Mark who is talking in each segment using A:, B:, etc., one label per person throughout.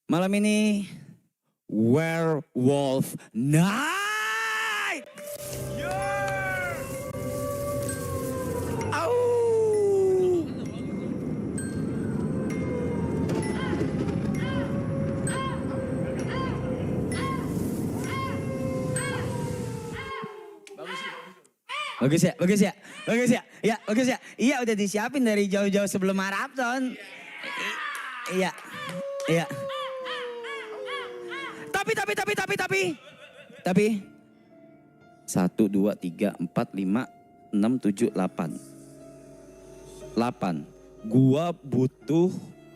A: Malam ini Werewolf Night. Au. Bagus ya, bagus ya, bagus ya, ya bagus ya. Iya udah disiapin dari jauh-jauh sebelum maraton. Iya, iya. Tapi 1, 2, 3, 4, 5, 6, 7, 8. 8. Gua butuh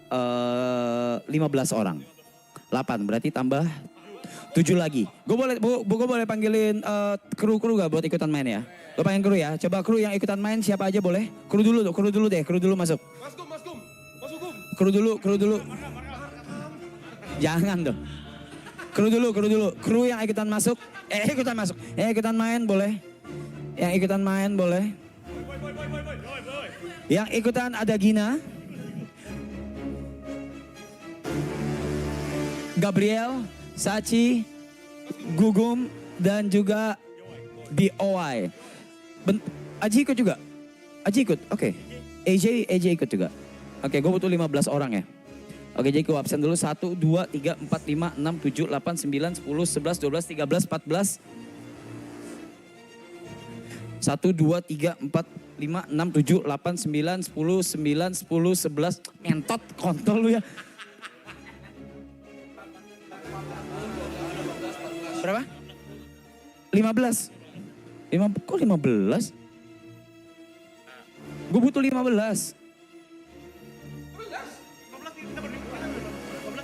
A: 15 orang. 8 berarti tambah 7 lagi. Gue boleh panggilin kru gak buat ikutan main ya? Gue panggil kru ya. Coba kru yang ikutan main siapa aja boleh? Kru dulu deh, kru dulu masuk. Kru dulu. Jangan dong. Kru dulu. Kru yang ikutan masuk. Ikutan main boleh. Yang ikutan main boleh. Yang ikutan ada Gina. Gabriel, Sachi, Gugum, dan juga BOI. Aji ikut juga? Aji ikut, oke. AJ ikut juga. Oke, gue butuh 15 orang ya. Oke, jadi gue absen dulu. 1, 2, 3, 4, 5, 6, 7, 8, 9, 10, 11, 12, 13, 14. 1, 2, 3, 4, 5, 6, 7, 8, 9, 10, 9, 10, 11. Mentot, kontol lu ya. Berapa? 15. Kok 15? Gue butuh 15.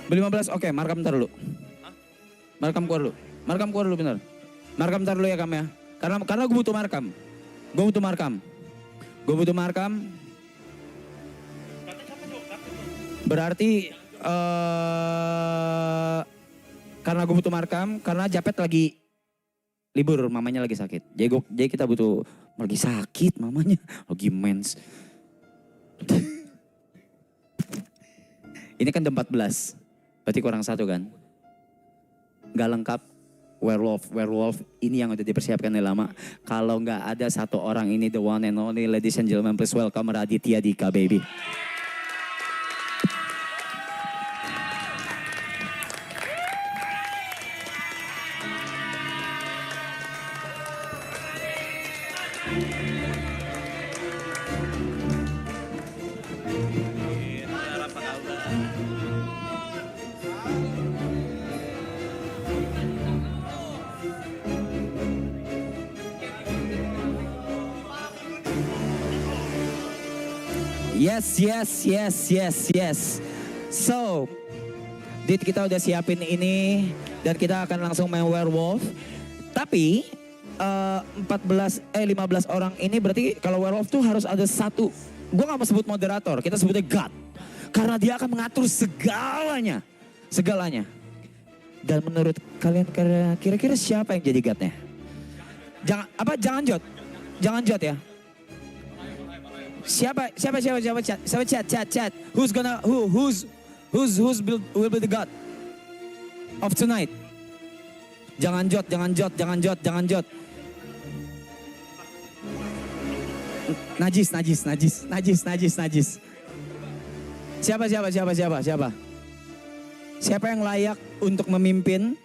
A: 15, oke, markam ntar dulu. Markam keluar dulu bener. Markam ntar dulu ya Kam ya. Karena gue butuh markam. Berarti karena gue butuh markam, karena Japet lagi libur, mamanya lagi sakit. Jadi kita butuh, lagi sakit mamanya, lagi mens. Ini kan ada 14, berarti kurang 1 kan? Gak lengkap, werewolf ini yang udah dipersiapkan dari lama. Kalau gak ada 1 orang ini, the one and only, ladies and gentlemen, please welcome Raditya Dika, baby. Yes. So, Dit, kita udah siapin ini dan kita akan langsung main werewolf. Tapi 15 orang ini berarti kalau werewolf tuh harus ada 1. Gue gak mau sebut moderator, kita sebutnya God. Karena dia akan mengatur segalanya. Dan menurut kalian kira-kira siapa yang jadi God-nya? Jangan jot ya. Siapa chat. Who's will be the God of tonight? Jangan jot. Najis. Siapa? Siapa yang layak untuk memimpin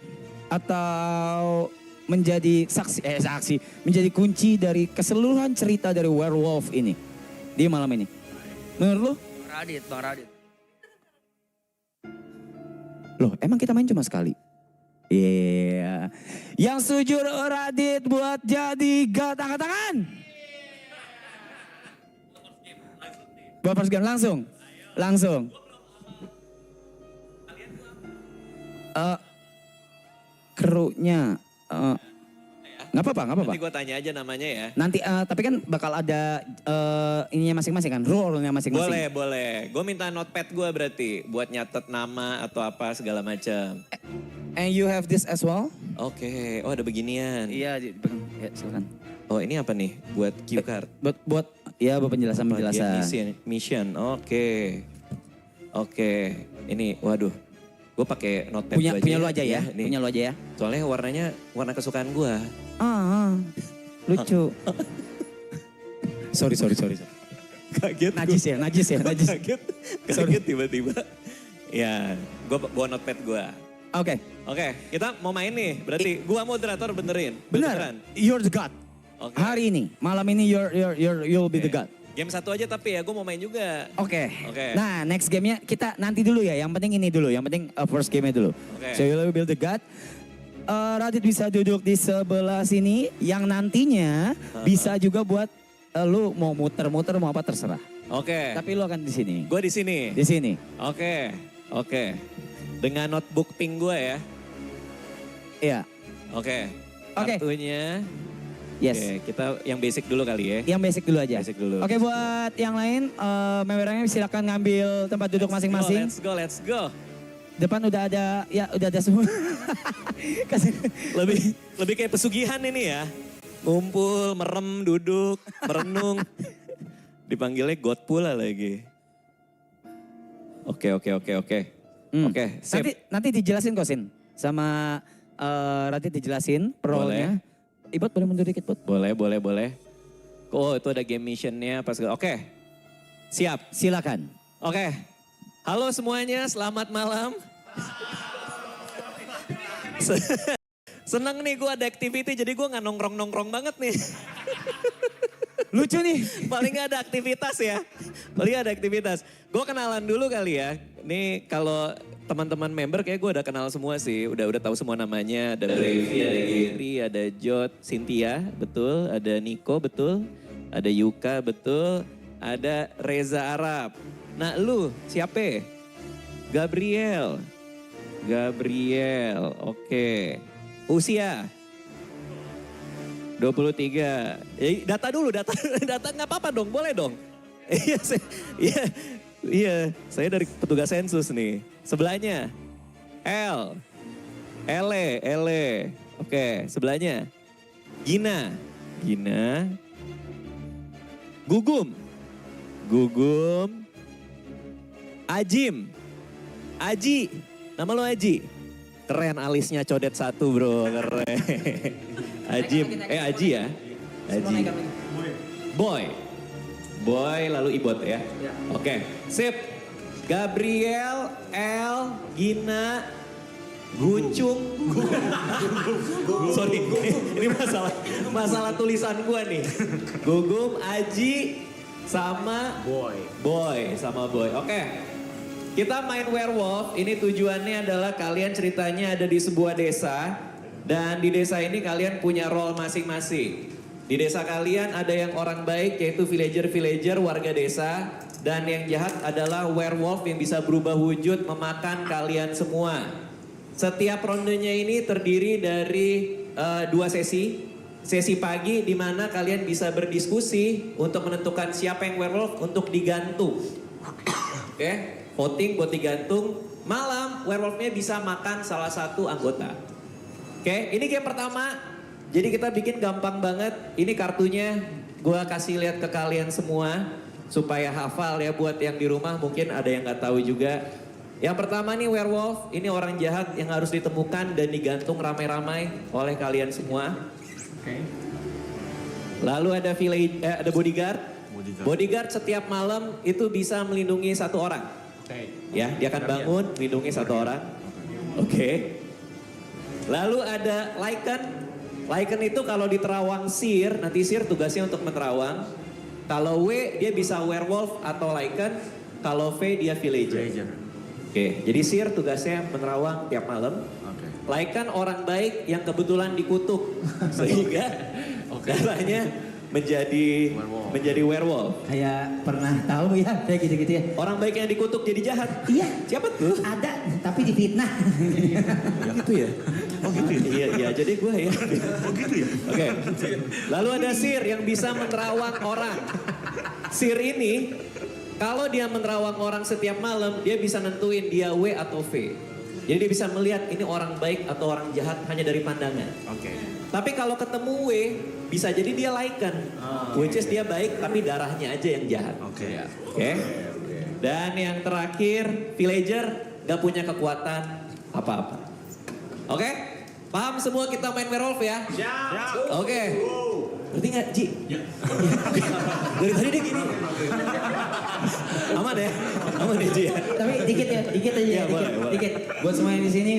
A: atau menjadi saksi, menjadi kunci dari keseluruhan cerita dari werewolf ini di malam ini? Menurut lu?
B: Bang Radit.
A: Loh, emang kita main cuma sekali? Iya. Yang setuju Radit buat jadi God, angkat tangan. Buat first game langsung. Krunya nggak apa-apa.
B: Nanti gue tanya aja namanya ya.
A: Nanti tapi kan bakal ada ininya masing-masing kan, role-nya masing-masing.
B: Boleh. Gue minta notepad gue berarti buat nyatet nama atau apa segala macam.
A: And you have this as well?
B: Oke. Oh ada beginian.
A: Iya, ya, silakan.
B: Oh ini apa nih? Buat cue card.
A: Buat penjelasan.
B: Mission. Oke. Ini waduh. Gue pakai notepad
A: Punya lu aja ya,
B: nih.
A: punya lu aja ya.
B: Soalnya warnanya warna kesukaan gue.
A: Lucu. sorry.
B: Kaget.
A: Najis ya.
B: Kaget tiba-tiba. Ya, gue bawa notepad gue.
A: Oke.
B: Oke, kita mau main nih. Berarti gua moderator benerin.
A: Benar.
B: Beneran.
A: You're the god.
B: Oke.
A: Hari ini, malam ini you'll be the god.
B: Game satu aja tapi ya, gue mau main juga.
A: Oke.
B: Oke.
A: Nah, next gamenya kita nanti dulu ya. Yang penting ini dulu. Yang penting first game-nya dulu.
B: Oke.
A: So you'll be the god. Radit bisa duduk di sebelah sini. Yang nantinya bisa juga buat lu mau muter-muter mau apa terserah.
B: Oke.
A: Tapi lu akan di sini.
B: Gue di sini.
A: Di sini.
B: Oke. Dengan notebook pink gue ya.
A: Iya.
B: Oke.
A: Oke.
B: Kartunya.
A: Yes.
B: Oke, kita yang basic dulu kali ya.
A: Yang basic dulu aja.
B: Basic dulu.
A: Oke, buat yang lain membernya silakan ngambil tempat duduk masing-masing.
B: Let's go.
A: Depan udah ada semua.
B: Lebih kayak pesugihan ini ya. Ngumpul, merem, duduk, merenung. Dipanggilnya God pula lagi. Oke. Oke, sip.
A: Nanti dijelasin kok Sin. Sama Radit dijelasin role-nya. Ibot boleh mundur dikit, Bot?
B: Boleh. Oh, itu ada game missionnya pas. Oke. Siap.
A: Silakan.
B: Oke. Halo semuanya, selamat malam. Seneng nih gue ada activity, jadi gue nggak nongkrong banget nih.
A: Lucu nih.
B: Paling gak ada aktivitas ya. Gue kenalan dulu kali ya. Nih kalau teman-teman member kayak gue udah kenal semua sih. Udah tahu semua namanya. Ada Brevi, ada Giri, ada Jot, Cynthia, betul. Ada Niko, betul. Ada Yuka, betul. Ada Reza Arab. Nah lu siapa? Gabriel, oke. Usia? 23. Data dulu, data nggak apa-apa dong, boleh dong. Iya, saya dari petugas sensus nih. Sebelahnya, Ele. Oke, sebelahnya, Gina. Gugum. Aji. Nama lo Aji? Keren alisnya codet satu bro, keren. Aji ya? Aji. Boy lalu Ibot ya? Oke, sip. Gabriel, El, Gina, Gucung. Sorry, ini masalah tulisan gua nih. Gugum, Aji, sama Boy. Oke. Kita main werewolf, ini tujuannya adalah kalian ceritanya ada di sebuah desa. Dan di desa ini kalian punya role masing-masing. Di desa kalian ada yang orang baik yaitu villager warga desa. Dan yang jahat adalah werewolf yang bisa berubah wujud memakan kalian semua. Setiap rondenya ini terdiri dari 2 sesi. Sesi pagi di mana kalian bisa berdiskusi untuk menentukan siapa yang werewolf untuk digantung. Oke, voting buat digantung. Malam werewolfnya bisa makan salah satu anggota. Oke, ini game pertama. Jadi kita bikin gampang banget. Ini kartunya gue kasih lihat ke kalian semua supaya hafal ya buat yang di rumah. Mungkin ada yang nggak tahu juga. Yang pertama nih werewolf, ini orang jahat yang harus ditemukan dan digantung ramai-ramai oleh kalian semua. Oke. Lalu ada ada bodyguard. Bodyguard setiap malam itu bisa melindungi satu orang. Ya, dia akan bangun melindungi satu orang. Oke. Lalu ada Lycan. Lycan itu kalau di terawang Sir, nanti Sir tugasnya untuk menerawang. Kalau W dia bisa werewolf atau Lycan. Kalau V dia villager. Oke, jadi Sir tugasnya menerawang tiap malam. Lycan orang baik yang kebetulan dikutuk. Sehingga katanya menjadi werewolf.
C: Kayak pernah tahu ya, kayak gitu-gitu ya.
B: Orang baik yang dikutuk jadi jahat.
C: Iya.
B: Siapa tuh?
C: Ada, tapi difitnah.
B: Gitu ya? Oh gitu ya? Iya, jadi gue ya. Oh gitu ya? Oke. Lalu ada Sir yang bisa menerawang orang. Sir ini, kalau dia menerawang orang setiap malam, dia bisa nentuin dia W atau V. Jadi dia bisa melihat ini orang baik atau orang jahat hanya dari pandangan. Oke. Tapi kalau ketemu W, bisa jadi dia Lycan. Which is dia baik tapi darahnya aja yang jahat. Oke. Dan yang terakhir, villager. gak punya kekuatan apa-apa. Oke? Paham semua kita main werewolf ya? Oke. Ngerti gak, Ji? Dari tadi dia gini. Aman ya? Aman ya, Ji?
C: Tapi dikit ya, dikit aja
B: Iya,
C: ya,
B: boleh, boleh.
C: dikit. Buat semua yang di sini,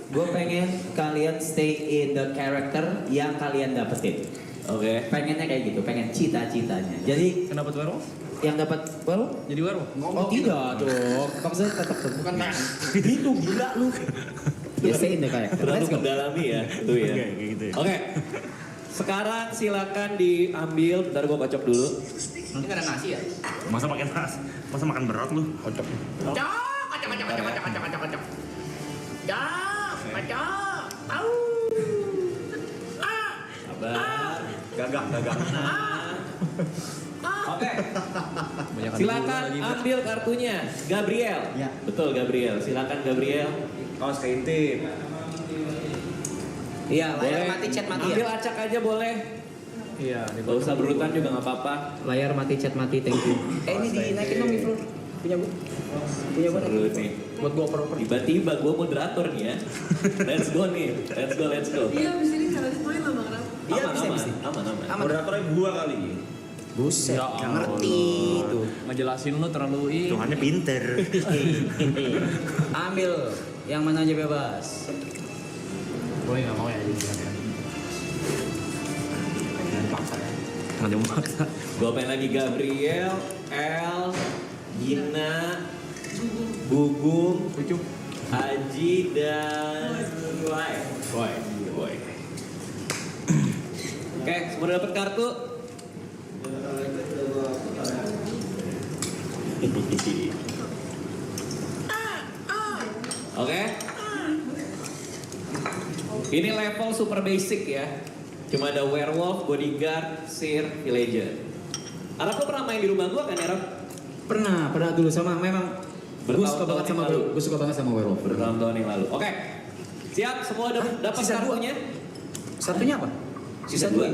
C: gue pengen kalian stay in the character yang kalian dapetin.
B: Oke.
C: Pengennya kayak gitu, pengen cita-citanya. Jadi
D: Kenapa tuh werewolf?
C: yang dapat well,
D: Jadi werewolf?
C: oh tidak dong, maksudnya tetap tuh bukan gitu gila lu. Ya stay in the character.
B: Terlalu
C: Let's go.
B: mendalami ya, itu ya.
D: Oke, kayak gitu ya.
B: Oke. Sekarang silakan diambil, bentar gue kocok dulu.
C: Ini gak ada nasi ya?
D: Masa makan nas? Masa makan berat lu? Kocok.
B: Sabar.
D: Gagak.
B: Oke. Silakan ambil kartunya, Gabriel.
C: Ya.
B: Betul Gabriel. Silakan Gabriel.
D: Kaos keintip.
C: Iya, layar
B: Boleh.
C: mati chat mati
B: Ambil
C: ya.
B: acak aja boleh.
D: Iya.
B: Gak usah berurutan juga nggak apa-apa.
C: Layar mati chat mati, thank you. Ini dinaikin dong Bro. Punya gua. Punya gua.
B: Seru nih.
C: Buat gua oper-oper.
B: Tiba-tiba gue moderator nih ya. Let's go nih. Let's go.
E: Iya, abis ini challenge main lama kenapa?
C: Iya,
B: Aman,
C: bisa,
B: aman,
C: bisa.
B: aman.
C: Aman.
D: Moderatornya gua kali.
C: Buset, gak ngerti tuh.
F: Ngejelasin lu terlalu ih.
D: Tuhannya pinter.
C: Ambil yang mana aja bebas.
F: Gue nggak mau ya jadi kan.
D: Nggak mau maksa.
B: Gue pengen lagi Gabriel, El, Gina, Gugum, Haji, dan Boy. Oke, semua udah dapet kartu? Oke. Ini level super basic ya. Cuma ada werewolf, bodyguard, seer, villager. Arab lo pernah main di rumah gua kan ya, Arab?
C: Pernah dulu sama memang gue suka
B: Bertahun-tahun
C: banget sama
B: yang lalu.
C: gue suka banget sama werewolf.
B: Bertahun-tahun yang lalu. Oke. Siap, semua udah dapat
C: sisa dua.
B: kartunya?
C: Satunya apa?
B: Sisa dua.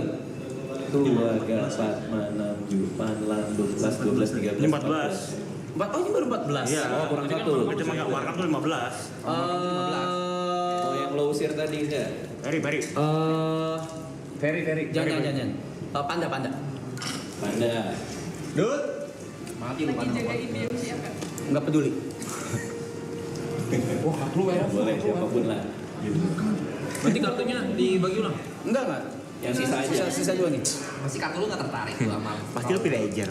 B: 2, 3, 4, 6, 7, 8, 12, 13, 13,
D: 14.
B: 14.
C: Oh ini baru 14.
D: Iya.
B: Oh, kurang satu.
D: Kita cuma nggak warna tuh 15.
B: Oh, yang lo usir tadi enggak?
D: Peri.
F: Ferry.
C: Jangan. Panda.
B: Panda.
D: Dut.
F: Mati lu
E: Lagi
F: kan.
E: jagain dia siapa?
C: Nggak peduli.
F: Wah, kartu lu ya.
B: Boleh, siapapun lah.
F: Berarti kartunya dibagi ulang.
C: Enggak.
B: Yang sisa aja.
C: Sisa dua nih.
F: Masih kartu lu nggak tertarik lu sama.
D: Pasti lu villager.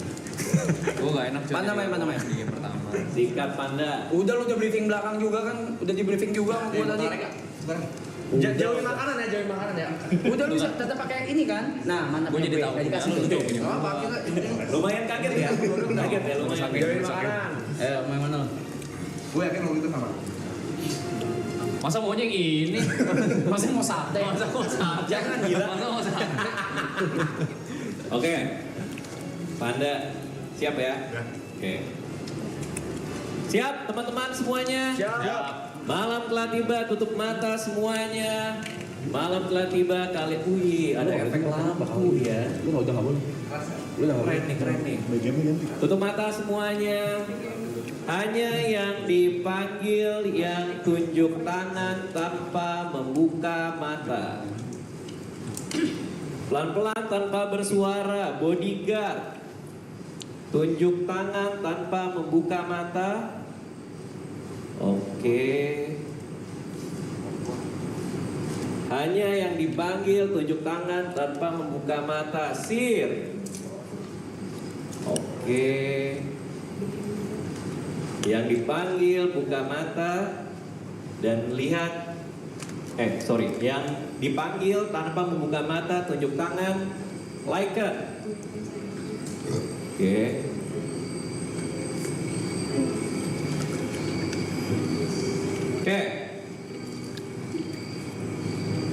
F: Gue nggak enak.
C: Mana main?
F: Di game pertama.
B: Sikat Panda.
C: Udah lu udah briefing belakang juga kan? Udah di briefing juga sama gua tadi.
D: Jauhin makanan ya.
C: Udah lu tetap pakai ini kan? Nah, mana
F: Gue jadi tahu.
C: Nggak dikasih
F: Lu
C: tuh.
F: punya.
B: Lumayan kaget ya? Kaget ya lumayan.
C: Eh, main mana?
G: Gue yakin lo itu sama.
F: Masa maunya yang ini?
C: Masa mau sate?
F: Masa mau sate?
B: Jangan, gila.
F: Masa mau sate?
B: Oke. Panda siap ya? Oke. Siap teman-teman semuanya? Siap. Malam telah tiba, tutup mata semuanya. Malam telah tiba, kali ada efek lampu ya.
C: Lu nggak boleh.
B: Keren nih. Tutup mata semuanya. Hanya yang dipanggil yang tunjuk tangan tanpa membuka mata. Pelan-pelan tanpa bersuara, bodyguard. Tunjuk tangan tanpa membuka mata. Oke. Hanya yang dipanggil tunjuk tangan tanpa membuka mata. Sir. Oke. Yang dipanggil buka mata dan lihat. Yang dipanggil tanpa membuka mata tunjuk tangan. Like it. Oke. Oke.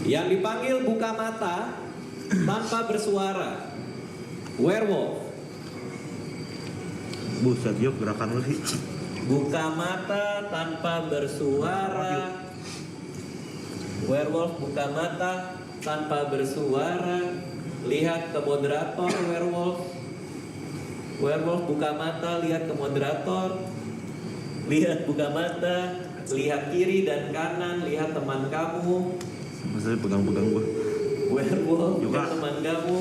B: Yang dipanggil buka mata tanpa bersuara. Werewolf.
D: Buset, yuk gerakan lu sih.
B: Buka mata tanpa bersuara. Werewolf buka mata tanpa bersuara. Lihat ke moderator werewolf. Werewolf buka mata, lihat ke moderator. Lihat buka mata, lihat kiri dan kanan, lihat teman kamu.
D: Masa pegang-pegang gua.
B: Werewolf,
D: Yuka.
B: lihat teman kamu.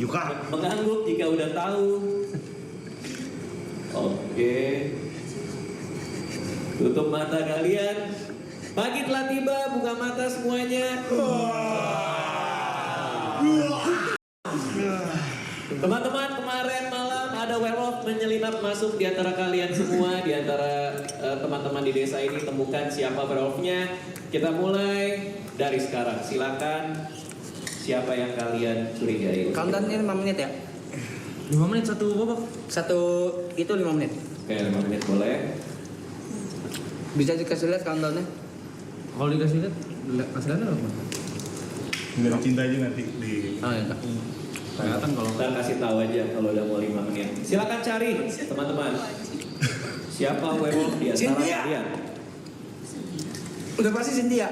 D: Yuka.
B: Mengangguk jika udah tahu. Oke. Tutup mata kalian. Pagi telah tiba, buka mata semuanya. Teman-teman, kemarin malam ada werewolf menyelinap masuk di antara kalian semua, di antara teman-teman di desa ini. Temukan siapa werewolfnya. Kita mulai dari sekarang. Silakan, siapa yang kalian curigai?
C: Countdownnya 5 menit ya?
F: 5 menit satu babak.
C: Satu itu 5 menit.
B: Oke, 5 menit boleh.
C: Bisa dikasih lihat countdownnya?
F: Kalau dikasih lihat, kasih lihat apa?
D: Nggak cinta aja nanti di.
C: Oh iya.
F: Kelihatan kalau
B: Ntar kasih tahu aja kalau udah mau 5 menit. Silakan cari, teman-teman. Siapa werewolf di antara
C: Cynthia.
B: kalian?
C: Udah pasti Cynthia.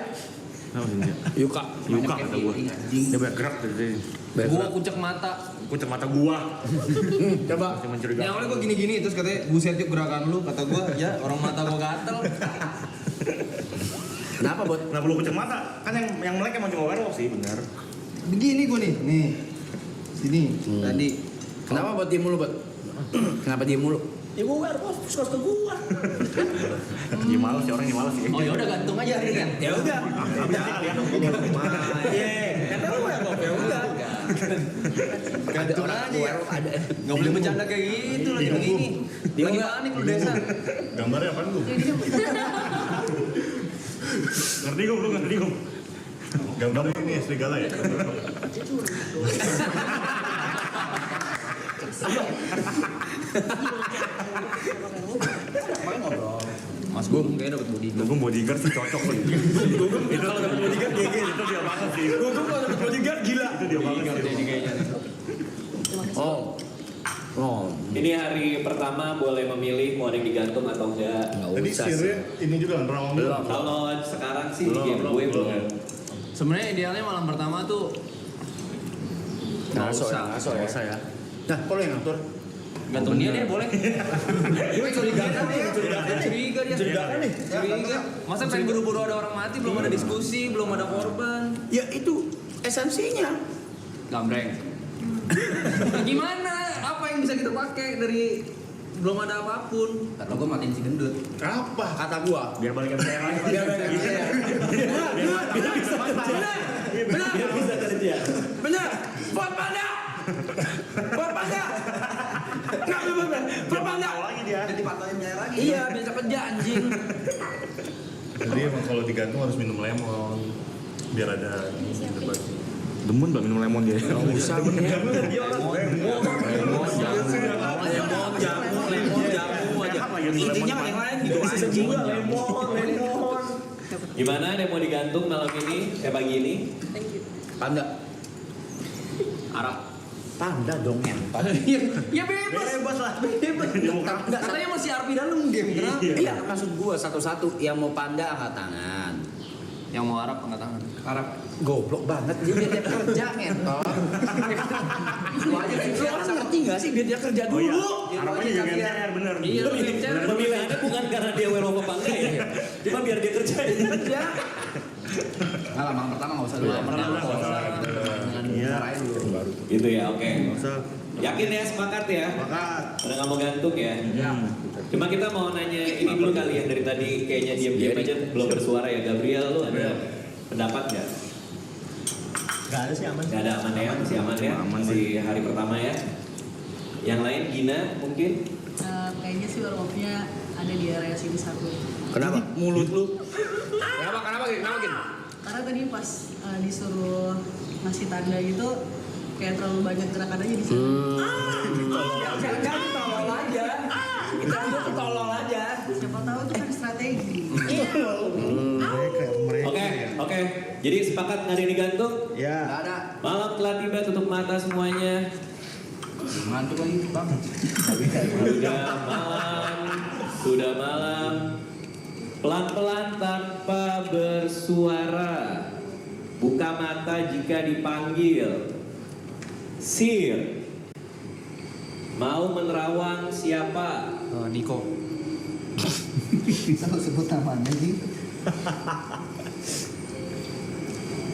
D: Apa sih dia?
C: Yuka.
D: Yuka kata gua. Dia banyak gerak dari tadi.
F: gua kucek mata.
D: Kucek mata gua.
C: Coba.
D: Masih mencurigakan.
F: Yang awalnya gua gini-gini terus katanya buset yuk gerakan lu, kata gua ya orang mata gua gatel.
C: Kenapa, Bot?
D: Kenapa lu kucek mata? Kan yang melek emang cuma werewolf sih, benar.
F: Begini gua nih. Sini tadi.
C: Kenapa Bot diem mulu, Bot? Kenapa diem mulu?
D: Ya gua werewolf, suka ke gua. Dia malas sih, orangnya malas sih.
F: Oh ya udah gantung aja hari ini.
C: Ya udah.
D: Lihat dong gua
C: Kata lu werewolf ya udah. Ada orang werewolf ada.
F: Enggak boleh bercanda kayak gitu lagi begini. Lagi panik lu desa.
D: Gambarnya apaan gua? Ngerti gua, lu ngerti gua. Gambar ini serigala ya?
F: Mas Gugum kayaknya dapat bodyguard.
D: Gua bodyguard sih cocok sih. Itu kalau dapet bodyguard GG, itu dia banget sih. Gua kalau dapet bodyguard gila. Itu dia banget sih.
F: Jadi kayaknya.
C: Oh.
B: Ini hari pertama boleh memilih mau ada yang digantung atau enggak.
D: Tadi sirnya ini juga nerawang dulu.
B: Kalau sekarang sih di game gue belum.
F: Sebenarnya idealnya malam pertama tuh
C: Ngaso ya. Nah, kalau yang ngatur?
F: gantung dia deh boleh. Gue curiga dia. Curiga. Masa pengen buru-buru ada orang mati, belum ada diskusi, belum ada korban.
C: Ya itu esensinya.
F: Gambreng. Gimana? Apa yang bisa kita pakai dari belum ada apapun? Kata gue matiin si gendut.
C: Apa? Kata gua.
D: Biar balikan saya lagi.
B: Biar bisa kerja.
C: Benar. Buat Panda. Kenapa bener? Buat Panda.
D: Lagi dia.
C: Iya, bisa kerja anjing.
D: Jadi emang kalau digantung harus minum lemon. Biar ada demen banget minum lemon dia.
C: Bisa bener. Jamu aja. Intinya yang lain gitu anjing.
B: Lemon. Gimana ada yang mau digantung malam ini? Pagi ini?
C: Panda.
F: Arab.
C: Panda dong yang.
F: Ya bebas lah. Bebas.
C: Enggak,
F: Katanya masih Arpi dalam game. Kenapa?
C: iya, maksud gua satu-satu yang mau panda angkat tangan.
F: Yang mau Arab angkat tangan. Arab.
C: Goblok banget dia biar dia kerja ngentot. Lu aja lu ngerti enggak sih biar dia kerja
D: Oh iya,
C: dulu.
D: harapannya juga GMCR bener.
F: Iya, lu
B: Pemilihannya bukan karena dia werewolf apa enggak ya. Cuma biar dia kerja.
C: Kerja.
F: Nah, malam pertama nggak usah dulu.
D: Malam pertama nggak usah. Iya.
B: Gitu ya, oke.
D: Nggak usah.
B: Yakin ya, sepakat ya?
D: Sepakat.
B: Udah nggak mau gantung ya? Cuma kita mau nanya ini dulu kali yang dari tadi kayaknya diam-diam aja belum bersuara ya. Gabriel, lu ada pendapat nggak?
D: Gak ada sih aman.
B: Gak ada aman ya, masih aman ya? Masih hari pertama ya? Yang lain, Gina mungkin?
E: Kayaknya sih werewolfnya ada di area sini satu.
C: Kenapa? Mulut lu. Kenapa Gin?
E: Karena tadi pas disuruh ngasih tanda gitu, kayak terlalu banyak gerakan aja di sini.
C: Jangan tolol aja. Kita tolol aja.
E: Siapa tahu itu kan strategi.
B: Oke. Jadi sepakat nggak ada yang digantung?
D: Ya.
C: Enggak ada.
B: Malam telah tiba, tutup mata semuanya.
F: Ngantuk lagi, Bang.
B: Sudah malam. Pelan-pelan tanpa bersuara. Buka mata jika dipanggil. Sir. Mau menerawang siapa?
F: Niko.
G: Selalu sebut namanya sih.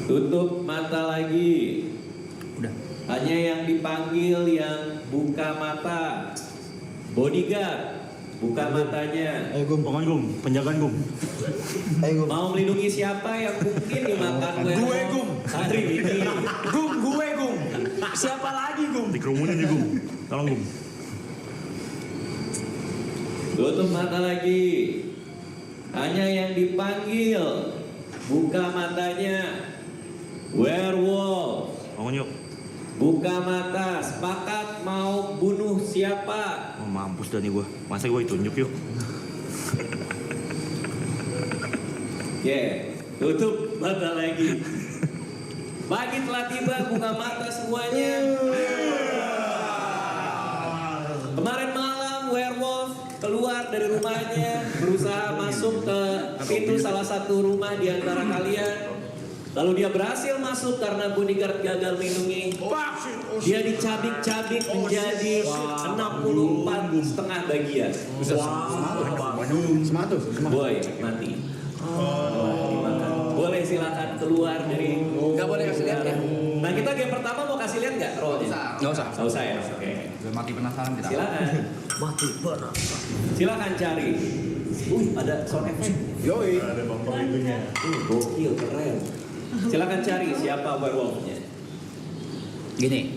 B: Tutup mata lagi.
C: Udah.
B: Hanya yang dipanggil yang buka mata. Bodyguard, buka matanya.
D: Pokoknya Gum, penjagaan Gum.
B: Mau melindungi siapa yang mungkin dimakan werewolf hari ini?
A: Gum. Siapa lagi Gum?
D: Dikerumunin aja Gum. Tolong Gum.
B: Tutup mata lagi. Hanya yang dipanggil, buka matanya. Werewolf,
D: Bangun yuk.
B: buka mata. Sepakat mau bunuh siapa?
D: Oh, mampus dah nih gua. Masa gua ditunjuk yuk.
B: Oke, tutup mata lagi. Pagi telah tiba, buka mata semuanya. Kemarin malam werewolf keluar dari rumahnya, berusaha masuk ke pintu salah satu rumah di antara kalian. Lalu dia berhasil masuk karena bodyguard gagal melindungi. Dia dicabik-cabik menjadi 64,5 bagian. Boy, mati. Dimakan. Boleh silakan keluar dari.
F: Nggak boleh kasih lihat ya?
B: Nah kita game pertama mau kasih lihat nggak rollnya?
F: Nggak usah.
B: Nggak usah ya. Oke.
G: Udah mati penasaran kita.
B: Silakan. Silakan cari. Ada sound effect.
G: Yoi.
D: Ada bumper itunya.
B: Gokil, keren. Silakan cari siapa werewolfnya.
C: Gini,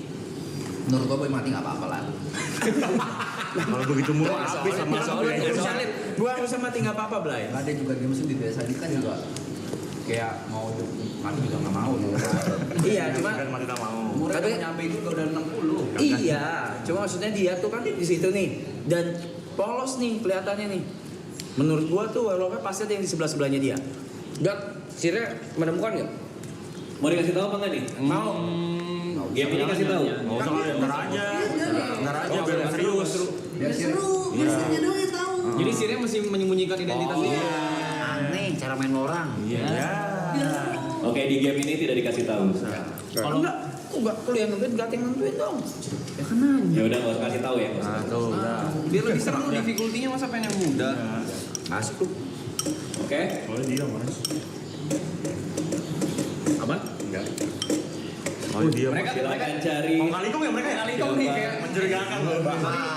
G: Menurut gue boy mati nggak apa-apa lah.
D: Kalau begitu murah habis sama
A: Gua harus mati nggak apa-apa Blay.
G: Nggak ada juga dia mesti di desa ini kan juga kayak mau mati juga nggak mau.
A: Iya, cuma
D: kan mati tak mau.
G: Umurnya
A: Tapi-
G: udah nyampe juga udah 60.
A: iya, cuma maksudnya dia tuh kan di situ nih dan polos nih kelihatannya nih. Menurut gua tuh werewolfnya pasti ada yang di sebelah-sebelahnya dia.
F: Gat, sirnya menemukan nggak?
B: Mau dikasih tahu apa nggak nih?
A: Mau.
B: Game ini kasih tahu.
D: Nggak usah lah, ntar aja. Ntar aja biar serius.
G: Biar
E: Seru, biasanya doang yang tahu.
F: Jadi sirnya mesti menyembunyikan identitas dia.
C: aneh cara main orang.
D: Iya.
E: Biar seru.
B: Oke, di game ini tidak dikasih tahu.
A: Kalau enggak lu yang nentuin, gak yang nentuin dong.
C: Ya kan nanya.
B: Ya udah nggak usah kasih tahu ya. nggak usah.
D: Tuh, udah.
F: Biar lebih seru difficulty-nya masa pengen yang muda.
C: Asik lu.
B: Oke.
D: Boleh dia mas.
F: Apa?
D: Oh dia
F: Mereka
B: Silakan cari.
D: Oh Kalikong ya mereka ya?
F: Kalikong nih kayak
D: Mencurigakan loh.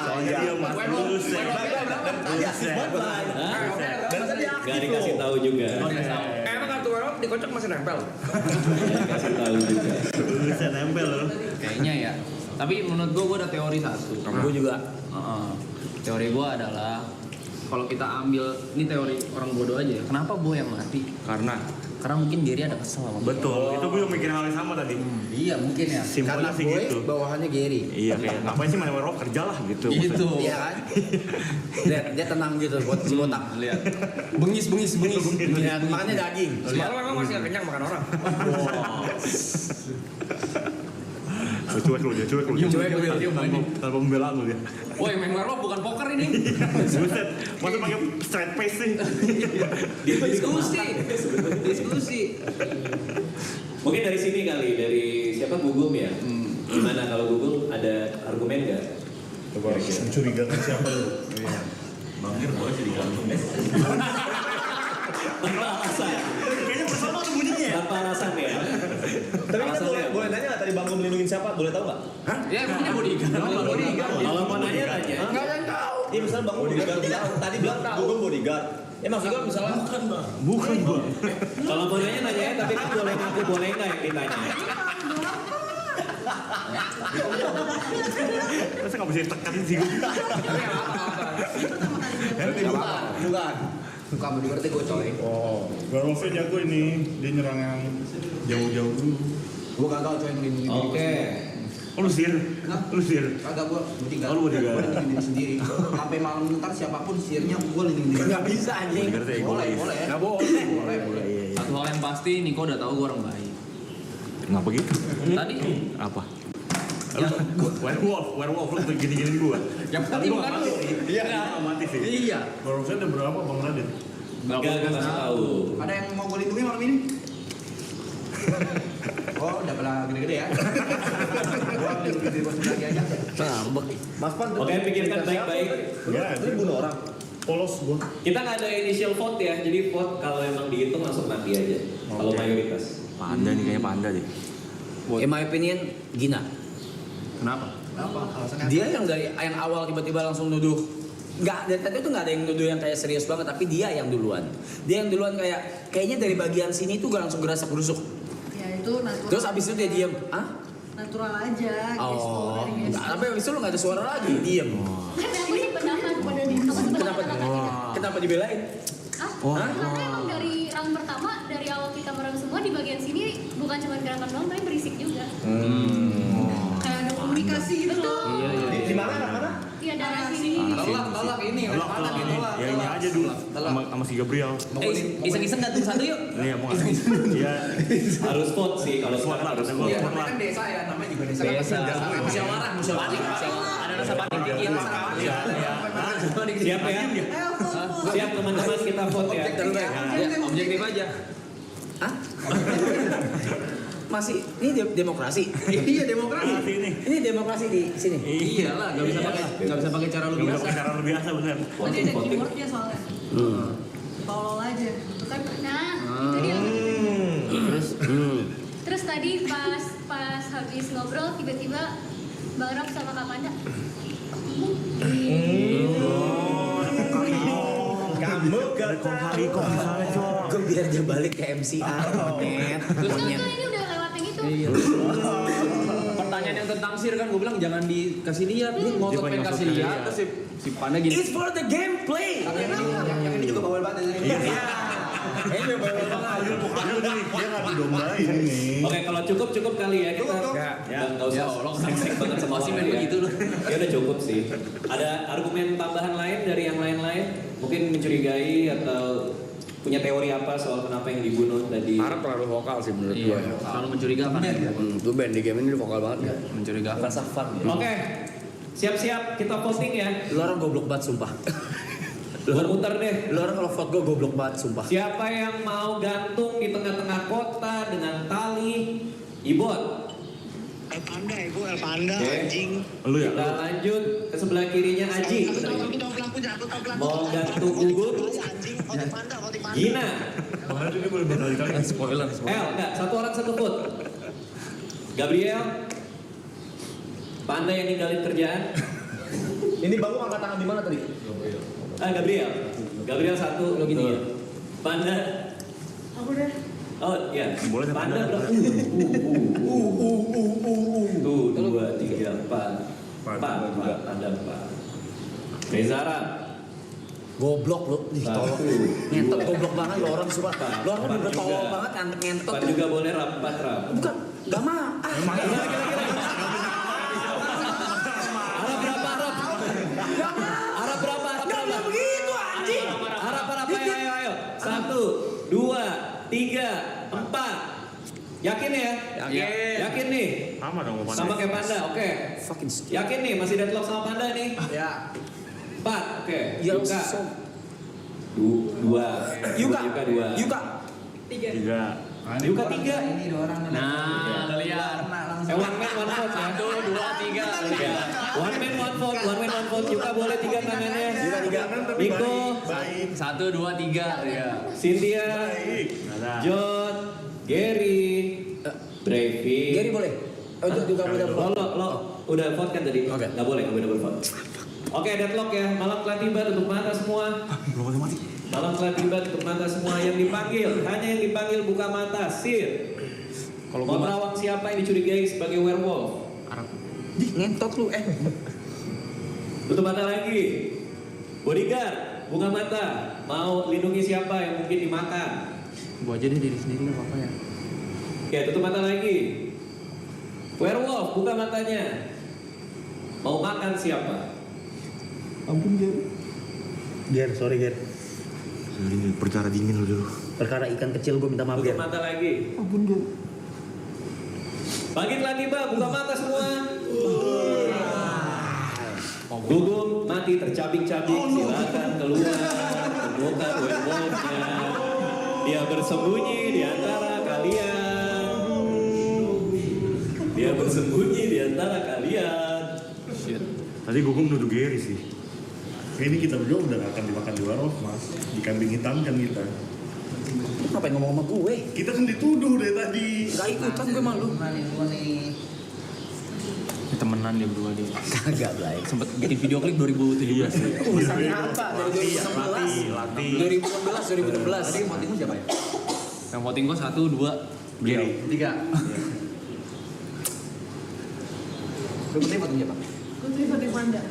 D: Soalnya dia mas. Buset.
B: Hah? Gak dikasih tahu juga.
F: emang kartu werewolf dikocok masih nempel.
B: Dikasih tahu juga.
D: Buset nempel loh.
F: Kayaknya ya. Tapi menurut gua ada teori satu.
A: Gua juga.
F: Teori gua adalah kalau kita ambil ini teori orang bodoh aja. Kenapa Boy yang mati? Karena mungkin Gary ada kesel sama Boy.
D: Betul. Itu gue juga mikir hal yang sama tadi.
G: Iya mungkin ya.
D: Simpelnya sih gitu.
C: bawahannya Gary.
D: Iya kayak ngapain sih main werewolf kerja lah gitu.
F: Gitu.
C: Iya kan? dia tenang gitu buat si botak.
F: Lihat. Bengis.
C: Ya, makannya daging.
F: Semalam memang masih gak kenyang makan orang.
D: Lu cuek lu dia, cuek lu. Tanpa pembelaan lu dia.
F: Woi, main werewolf bukan poker ini.
D: Buset. Masa pakai straight face sih.
F: Diskusi.
B: Mungkin dari sini kali, dari siapa Gugum ya? Gimana kalau Gugum ada argumen nggak?
D: Coba mencurigakan siapa lu?
G: Bangkir boleh sih digantung.
B: Tanpa alasan.
D: Kayaknya bersama tuh bunyinya ya.
B: Tanpa alasan ya.
H: Tapi kita
B: Alasannya apa?
H: boleh nanya nggak tadi Bang Gum melindungi siapa? Boleh tahu nggak?
F: Ya emangnya bodyguard.
B: Kalau mau nanya tanya.
H: Iya misalnya Bang Gum bodyguard bilang, tadi bilang Gum bodyguard. Ya maksud gua misalnya
D: Bukan gua.
B: Kalau mau nanya nanya tapi kan boleh ngaku boleh nggak yang ditanya.
D: Masa nggak bisa ditekan sih gua?
G: Bukan. Suka bodyguard gue coy.
D: Oh, werewolfnya jago ini. Dia nyerang yang jauh-jauh dulu.
G: Gue gagal coy melindungi diri.
B: Oke.
D: Oh lu sihir? Lu sihir?
G: Kagak gue bodyguard.
D: Oh, lu bodyguard.
G: Gue lindungi diri sendiri. Sampai malam ntar siapapun sihirnya gue lindungi diri.
A: Nggak bisa anjing.
D: Berarti
G: Boleh,
D: egois.
G: boleh.
A: Nggak boleh.
G: Boleh.
F: Satu hal yang pasti, Niko udah tahu gue orang baik.
D: Kenapa gitu?
F: Tadi
D: Apa? Werewolf lu tuh gini-gini gua.
F: yang tadi bukan lu.
D: Iya, nggak mati sih.
F: Iya.
D: Werewolfnya ada berapa Bang Radit?
B: Gak kasih tahu.
G: Ada yang mau gue lindungi malam ini? Oh, udah pernah gede-gede ya. Gue lindungi diri gue sendiri aja.
H: Mas Pan.
B: Oke, pikirkan baik-baik.
D: Ya,
H: Ini bunuh orang.
D: Polos gua.
B: Kita nggak ada initial vote ya, jadi vote kalau emang dihitung langsung mati aja. Kalau
D: Oke.
B: mayoritas.
D: Panda nih kayaknya panda deh.
C: In my opinion, Gina.
F: Kenapa?
C: Dia yang awal tiba-tiba langsung nuduh. Nggak, dari tadi tuh nggak ada yang nuduh yang kayak serius banget, tapi dia yang duluan. Dia yang duluan kayaknya dari bagian sini tuh gak langsung gerasak-gerusuk.
E: Ya itu natural.
C: Terus abis itu dia diem. Hah?
E: Natural aja.
C: Oh,
E: Dari
C: enggak, tapi abis itu lu gak ada suara lagi, diem.
I: Kenapa sih pendapat
E: Pada di
C: Kenapa dibelain?
I: Karena emang dari round pertama, dari awal kita merem semua di bagian sini bukan cuma gerakan doang, tapi berisik juga.
E: kayak ada komunikasi gitu loh.
H: Di mana anak mana?
I: Iya, daerah sini.
F: Tolak ini.
D: Telak ini. Ya ini aja dulu sama si Gabriel.
C: Iseng-iseng datang satu yuk.
D: Iya mau ngasih. Iya.
B: Harus vote sih kalau
D: Harus vote lah,
B: harus
D: kata
B: vote.
D: gua.
F: Iya, namanya kan desa ya, namanya juga desa.
B: Desa.
C: Musyawarah. Ada rasa banding tinggi.
B: Siap ya? Siap teman-teman, kita vote ya.
F: Objektif aja.
C: Hah? Masih ini demokrasi.
F: Iya, demokrasi.
C: Ini demokrasi di sini.
F: Iyalah, nggak bisa pakai cara lu
D: Gak bisa
F: biasa.
D: pakai cara lu biasa bener.
E: Tadi ada keywordnya soalnya. Tolol aja. Itu kan
I: Nah, itu dia. Terus tadi pas habis ngobrol tiba-tiba Bang Rob sama Kak Panda.
H: Kamu
D: Ada kong misalnya cowok.
C: Gue biar dia balik ke MCR. Net.
I: Terus enggak, ini udah lewat yang itu.
F: Pertanyaan yang tentang sir kan gue bilang jangan dikasih lihat, dia ngotot pengen
D: pengen
F: kasih
D: ngotot
F: lihat
D: lihat.
F: terus si Panda gini.
C: It's for the gameplay.
H: yang ini juga bawel banget.
D: Iya.
C: Ini bawel banget.
D: Dia nggak didombain nih.
B: Oke, kalau cukup kali ya kita. Nggak usah seksek banget sama
F: Masih
B: orang
F: main
B: ya.
F: begitu lu.
B: Ya udah cukup sih. Ada argumen tambahan lain dari yang lain-lain? Mungkin mencurigai atau punya teori apa soal kenapa yang dibunuh tadi?
C: Harap terlalu vokal sih menurut gue.
F: Iya, selalu mencurigakan.
C: Tuh band di game ini vokal banget ya.
F: Mencurigakan.
B: Oke, siap-siap kita voting ya.
C: Lu orang goblok banget sumpah.
B: Muter deh.
C: Lu orang kalau vote gue goblok banget sumpah.
B: Siapa yang mau gantung di tengah-tengah kota dengan tali ibot?
J: El Panda
B: Oke.
J: anjing.
D: Lu ya?
B: Kita lanjut ke sebelah kirinya Aji.
J: Aku tahu pelakunya, aku tahu pelakunya.
B: Mau gantung gugur?
J: Anjing, Oti Panda.
B: Gina.
D: Kemarin tuh dia boleh berkali-kali.
F: Spoiler.
B: Enggak, satu orang satu vote. Gabriel. Panda yang ninggalin kerjaan.
H: Ini baru angkat tangan di mana tadi?
B: Gabriel. Gabriel satu, lo gini ya. Panda.
E: aku deh.
B: Oh iya.
D: Boleh sama
B: Panda
D: Panda.
B: berapa? Tuh, 2, 3, 4. 4, Panda 4. Rezara.
C: Goblok lu. Ih, tolong. Ngentot goblok banget lu orang sumpah. Lu orang udah tolol banget ngentot.
B: 4 juga boleh rap, 4 rap.
C: Bukan, gak mah.
B: Arab berapa, Arab? Arab berapa, Arab berapa?
C: Begitu anjing.
B: Arab, ayo. 1, 2, 3, 4. Yakin ya? Yakin nih?
D: Sama dong sama
B: Sama
D: Panda.
B: kayak Panda, oke.
C: Fucking stupid.
B: Yakin nih masih deadlock sama Panda nih?
F: Ya.
B: 4, oke.
C: Ya,
B: Yuka.
C: so.
B: 2.
C: Yuka.
B: 2.
C: Yuka.
D: 3.
B: Yuka 3.
F: Nah, lihat.
B: One man, one vote ya.
F: 1, 2, 3.
B: One man, one vote. Yuka boleh 3 tangannya.
C: Yuka 3.
B: Miko.
F: 1, 2, 3. Ya.
B: Cynthia.
D: Nah,
B: John. Gary. Brevi.
C: Gary boleh. Oh, juga udah
B: Lo udah vote kan tadi?
C: Oke.
B: Nggak boleh double vote. Oke, deadlock ya. Malam telah tiba untuk mata semua.
D: belum ada mati.
B: Malam telah tiba untuk mata semua yang dipanggil. Hanya yang dipanggil buka mata. Sir.
F: Kalau
B: Mau
F: gua
B: terawang siapa yang dicurigai sebagai werewolf?
C: Di ngentot lu
B: Tutup mata lagi. Bodyguard. Buka mata. Mau lindungi siapa yang mungkin dimakan?
F: gua aja deh diri sendiri enggak apa-apa ya.
B: Oke, tutup mata lagi. Werewolf. Buka matanya. Mau makan siapa?
H: Ampun Ger, sorry Ger.
D: Ini perkara dingin lu dulu.
C: Perkara ikan kecil gue minta maaf
B: Tutup
C: ya.
B: mata lagi.
H: Ampun Ger.
B: Pagi telah tiba, buka mata semua. Gugum mati tercabik-cabik, silakan keluar. Temukan werewolfnya. Dia bersembunyi di antara kalian. Dia bersembunyi di antara kalian.
D: Tadi Gugum nuduh Gary sih. Ini kita berdua udah gak akan dimakan di werewolf mas. Dikambing hitamkan kita.
C: Ngapain ngomong sama gue?
D: Kita kan dituduh dari tadi.
C: Gak ikutan gue malu.
F: Ini temenan dia berdua dia.
C: Kagak Blay.
F: Sempet bikin video klip 2017.
C: Urusannya apa? Dari 2016? 2016.
G: Tadi voting lu siapa ya?
F: Yang voting gua 1, 2, beliau.
G: 3. Lu penting voting siapa?
E: Gue tiba-tiba Panda.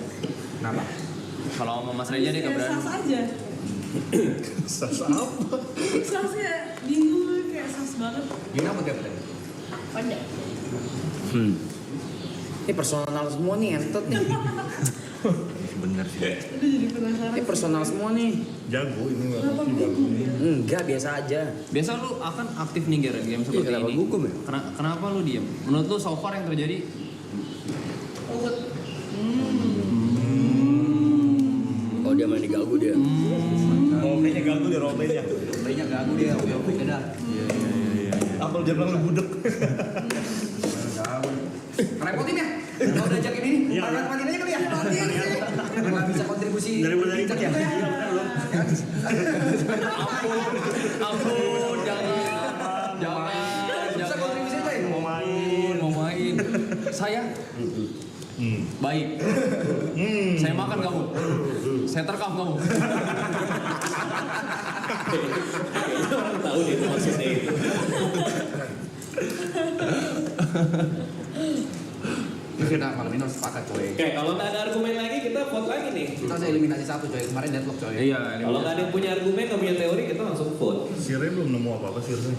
G: Kenapa?
F: Kalau sama Mas Reja dia gak berani.
E: Sas aja.
D: Sas apa?
E: Sasnya bingung kayak sas banget.
G: Gina apa tiap tadi?
I: Panda.
C: Ini personal semua nih, entot nih.
F: Bener sih.
E: Udah jadi penasaran.
C: Ini personal semua nih.
D: Jago ini werewolf jago.
C: Enggak, biasa aja.
F: Biasa lu akan aktif nih Ger, game seperti
C: kenapa
F: ini.
C: gugup ya?
F: Kenapa lu diem? Menurut lu so far yang terjadi?
E: Uwet.
C: Oh dia main diganggu dia.
D: Oh kayaknya gagu deh rombenya.
G: Kayaknya gagu dia, oke dah.
D: Apa lu bilang lu budek?
G: Repotin ya? Kalau udah ajak ini, repotin aja kali ya? Nggak bisa kontribusi.
D: Daripada ikut ya?
F: Ampun, jangan.
G: Bisa kontribusi aja ya?
F: Mau main. Saya baik. Saya makan kamu. Saya terkam kamu.
B: Kayaknya orang tahu deh itu maksudnya itu.
G: Oke, nah malam ini harus sepakat coy.
B: Oke, kalau nggak ada argumen lagi kita vote lagi nih.
G: Kita harus eliminasi satu coy. Kemarin deadlock coy.
F: Iya.
B: Kalau nggak ada yang punya argumen, nggak punya teori, kita langsung vote.
D: Sirnya belum nemu apa-apa Sirnya.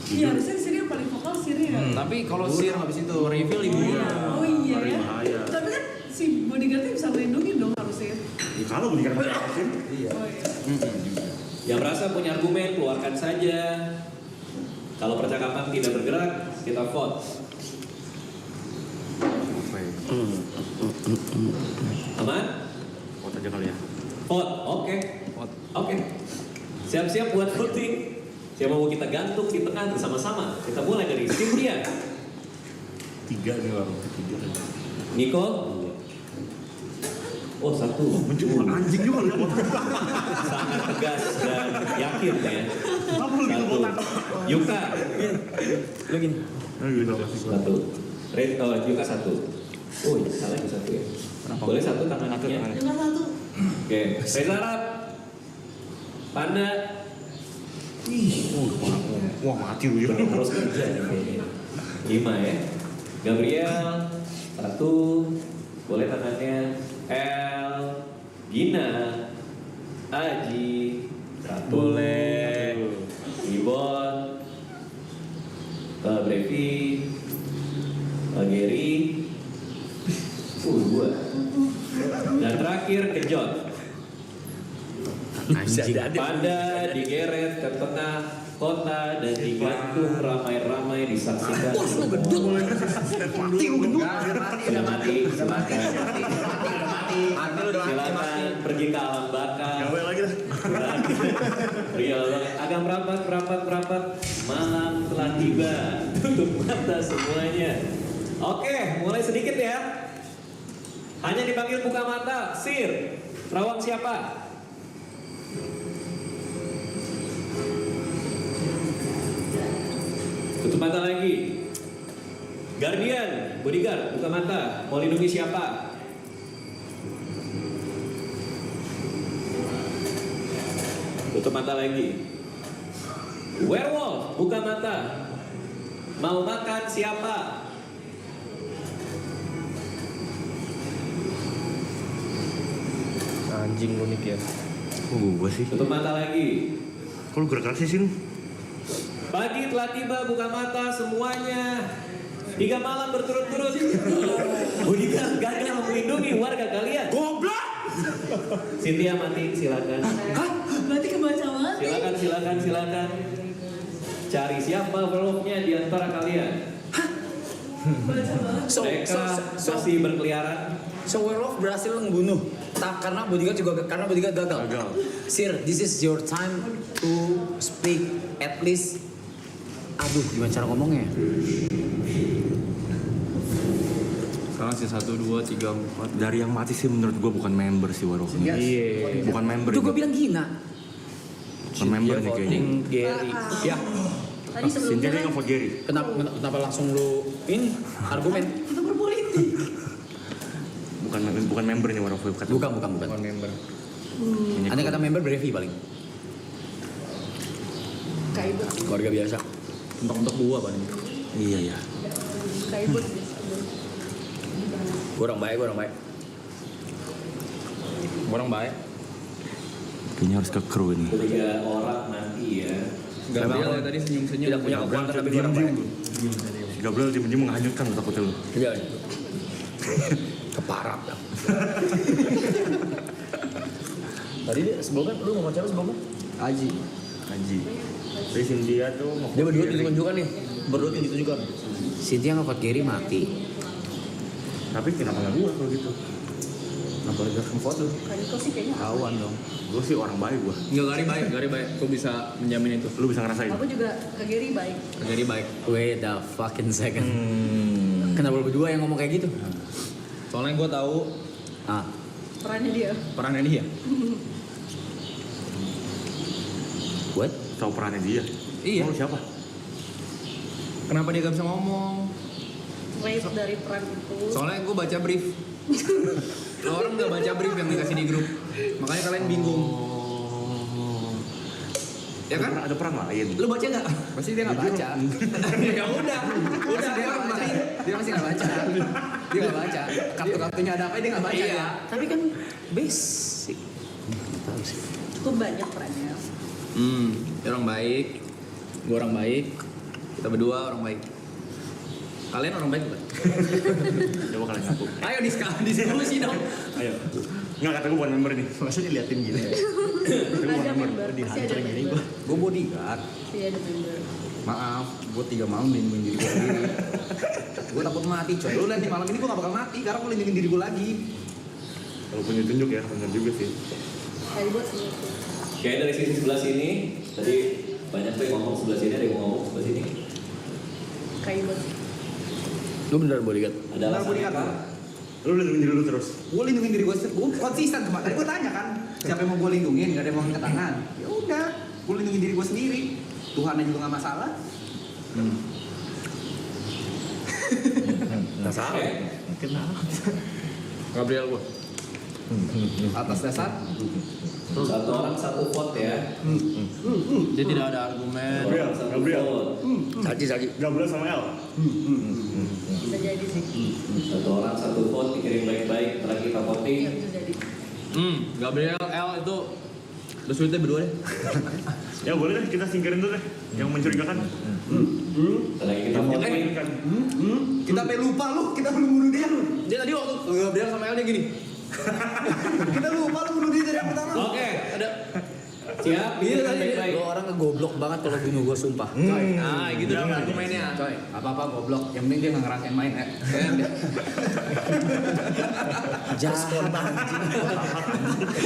E: Iya, harusnya Siri yang paling vokal Siri ya.
F: Tapi kalau
G: Burung
F: Sir
G: habis itu.
F: reveal ibu.
E: Oh iya ya.
D: Bahaya.
E: Tapi kan si bodyguardnya bisa melindungi dong harusnya.
D: Ya kalau beli karena apa sih?
G: Iya.
E: Oh iya.
B: Yang merasa punya argumen, keluarkan saja. Kalau percakapan tidak bergerak, kita vote. Aman?
D: Vote aja kali ya.
B: Vote, oke. Oke. Siap-siap buat voting. Siapa mau kita gantung di tengah bersama-sama? Kita mulai dari Cynthia.
D: 3 nih werewolf ketiga.
B: Niko. Oh, 1.
D: Mencoba anjing juga lu.
B: Sangat tegas dan yakin ya. 1. Yuka.
C: Lu gini.
B: Satu. Yuka 1. Oh, iya, salah itu 1 ya. Boleh 1 tangan kakinya.
E: Cuma satu.
B: Oke, Reza Arab. Panda.
D: Wah mati lu ya.
B: Terus kerja nih kayaknya. 5 ya. Gabriel. 1. Boleh tangannya. El. Gina. Aji. 1.
F: Boleh.
B: Ibon. Brevi. Gary. 2. Dan terakhir Kejot. Panda digeret ke tengah kota dan digantung ramai-ramai disaksikan.
D: Mati lu gendut.
B: Sudah mati, silakan. Silakan pergi ke alam baka.
D: Gawe lagi dah.
B: Pergi ke alam baka. Agak merapat. Malam telah tiba. Tutup mata semuanya. Oke, mulai sedikit ya. Hanya dipanggil buka mata. Sir, Rawang siapa? Tutup mata lagi. Guardian, bodyguard, buka mata. Mau lindungi siapa? Tutup mata lagi. Werewolf, buka mata. Mau makan siapa?
F: Anjing lu nih ya.
D: Gua sih.
B: Tutup mata lagi.
D: Kok lu gerak sih sini?
B: Pagi telah tiba, buka mata semuanya. 3 malam berturut-turut. Bodyguard gagal melindungi warga kalian. Goblok! Cynthia mati, silakan.
E: Hah? Berarti kebaca banget.
B: Silakan. Cari siapa werewolfnya di antara kalian.
E: Baca banget.
B: Mereka masih berkeliaran.
C: So werewolf berhasil membunuh. Karena bodyguard gagal. Sir, this is your time to speak at least. Aduh, gimana cara ngomongnya?
F: Sekarang sih 1, 2, 3, 4.
D: Dari yang mati sih menurut gue bukan member sih War of ini.
F: Iya.
D: Bukan member.
C: Itu gue
D: ini.
C: bilang Gina.
D: Bukan member nih kayaknya.
C: Gary. Ya.
E: Tadi
D: Cynthia
E: sebelumnya
D: dia
E: kan
D: nge-vote Gary.
C: Kenapa langsung lu ini argumen?
E: kita berpolitik.
D: Bukan member nih War of kata.
C: Bukan.
F: Bukan member.
C: Andai kata member Brevi paling.
E: Kaibut.
C: Keluarga biasa.
F: Untuk gua paling.
D: Iya ya.
E: Kaibut.
C: Gue orang baik.
F: Orang baik.
D: Kayaknya harus ke kru ini.
B: 3 orang nanti ya.
F: Gabriel ya tadi senyum-senyum.
C: Tidak punya kekuatan tapi gue orang baik.
D: Gabriel diem menghanyutkan takutnya lu.
C: Iya. Keparap. Tadi dia sebelumnya lu ngomong siapa sebelumnya?
D: Haji. Tapi Cynthia tuh
C: Dia berdua ditunjukkan nih.
H: Berdua yang ditunjukkan.
C: Cynthia nge-vote Gary mati.
D: Tapi kenapa nggak gua kalau gitu?
C: Kenapa dia nge-vote lu?
E: Kaniko sih kayaknya.
C: Kawan dong.
D: Gua sih orang baik gua.
F: Enggak, Gary baik. Gua bisa menjamin itu.
D: Lu bisa ngerasain.
E: Aku juga ke Gary baik.
F: Gary baik.
C: Wait the fucking second. Kenapa lu berdua yang ngomong kayak gitu?
F: Soalnya gua tahu
E: Perannya dia.
F: perannya dia.
C: What?
D: Tahu perannya dia.
F: Iya.
D: Lu siapa?
F: Kenapa dia gak bisa ngomong?
E: Rape dari peran itu.
F: Soalnya gue baca brief. Orang gak baca brief yang dikasih di grup. Makanya kalian bingung. Ya kan?
D: Ada perang lain.
F: Lu baca gak? Pasti dia gak baca. Ya udah dia orang main. Dia pasti gak baca. Dia gak baca. Kartu-kartunya ada apa dia gak baca. Iya.
C: Tapi kan basic.
E: Cukup banyak perannya.
F: Dia orang baik. Gue orang baik. Kita berdua orang baik. Kalian orang baik bukan?
D: Coba kalian ngaku.
F: Ayo diskusi dong.
D: Ayo. Nggak, kata gue bukan member nih. Masa diliatin gini ya?
E: Ada member. Pasti ada member.
C: Gue bodyguard.
E: Pasti ada member.
C: Maaf, gue 3 malam lindungin diri gue sendiri. Gue takut mati coy. Lu lihat nih malam ini gue gak bakal mati karena gue lindungin diri gue lagi.
D: Kalau punya tunjuk ya, benar juga sih.
E: Kaibut sih.
B: Kayak dari sisi sebelah sini, tadi banyak tuh yang ngomong sebelah sini, ada yang ngomong sebelah sini.
E: Kaibut.
C: Lu beneran bodyguard?
B: Ada alasannya apa?
D: Lu lindungin diri lu terus.
G: Gue lindungin diri gue konsisten cuma tadi gue tanya kan siapa yang mau gue lindungin, gak ada yang mau angkat tangan. Ya udah, gue lindungin diri gue sendiri. Tuhannya juga gak masalah.
C: Gak salah.
F: Gabriel gue.
C: Atas dasar?
B: 1 orang 1 vote ya.
F: Dia tidak ada argumen.
D: Gabriel.
C: Saji.
D: Gabriel sama El.
E: Bisa jadi sih.
B: 1 orang 1 vote, pikirin baik-baik, setelah kita voting.
E: Iya bisa jadi.
F: Gabriel, L itu udah sulitnya berdua deh.
D: Ya boleh deh, kita singkirin tuh deh. Yang mencurigakan.
B: Setelah kita voting.
G: Kita sampai lupa lu, kita belum bunuh dia.
F: Dia tadi waktu Gabriel sama L dia gini.
G: Kita lupa lu bunuh dia dari yang pertama.
B: Oke, ada. Siap,
C: Iya
B: pikirin
C: tadi
B: baik-baik.
C: lu orang ngegoblok banget kalau bunuh gue sumpah.
F: Nah, gitu dong argumennya.
C: Coy, apa-apa goblok. Yang penting dia nggak ngerasain main ya. Jahat anjing.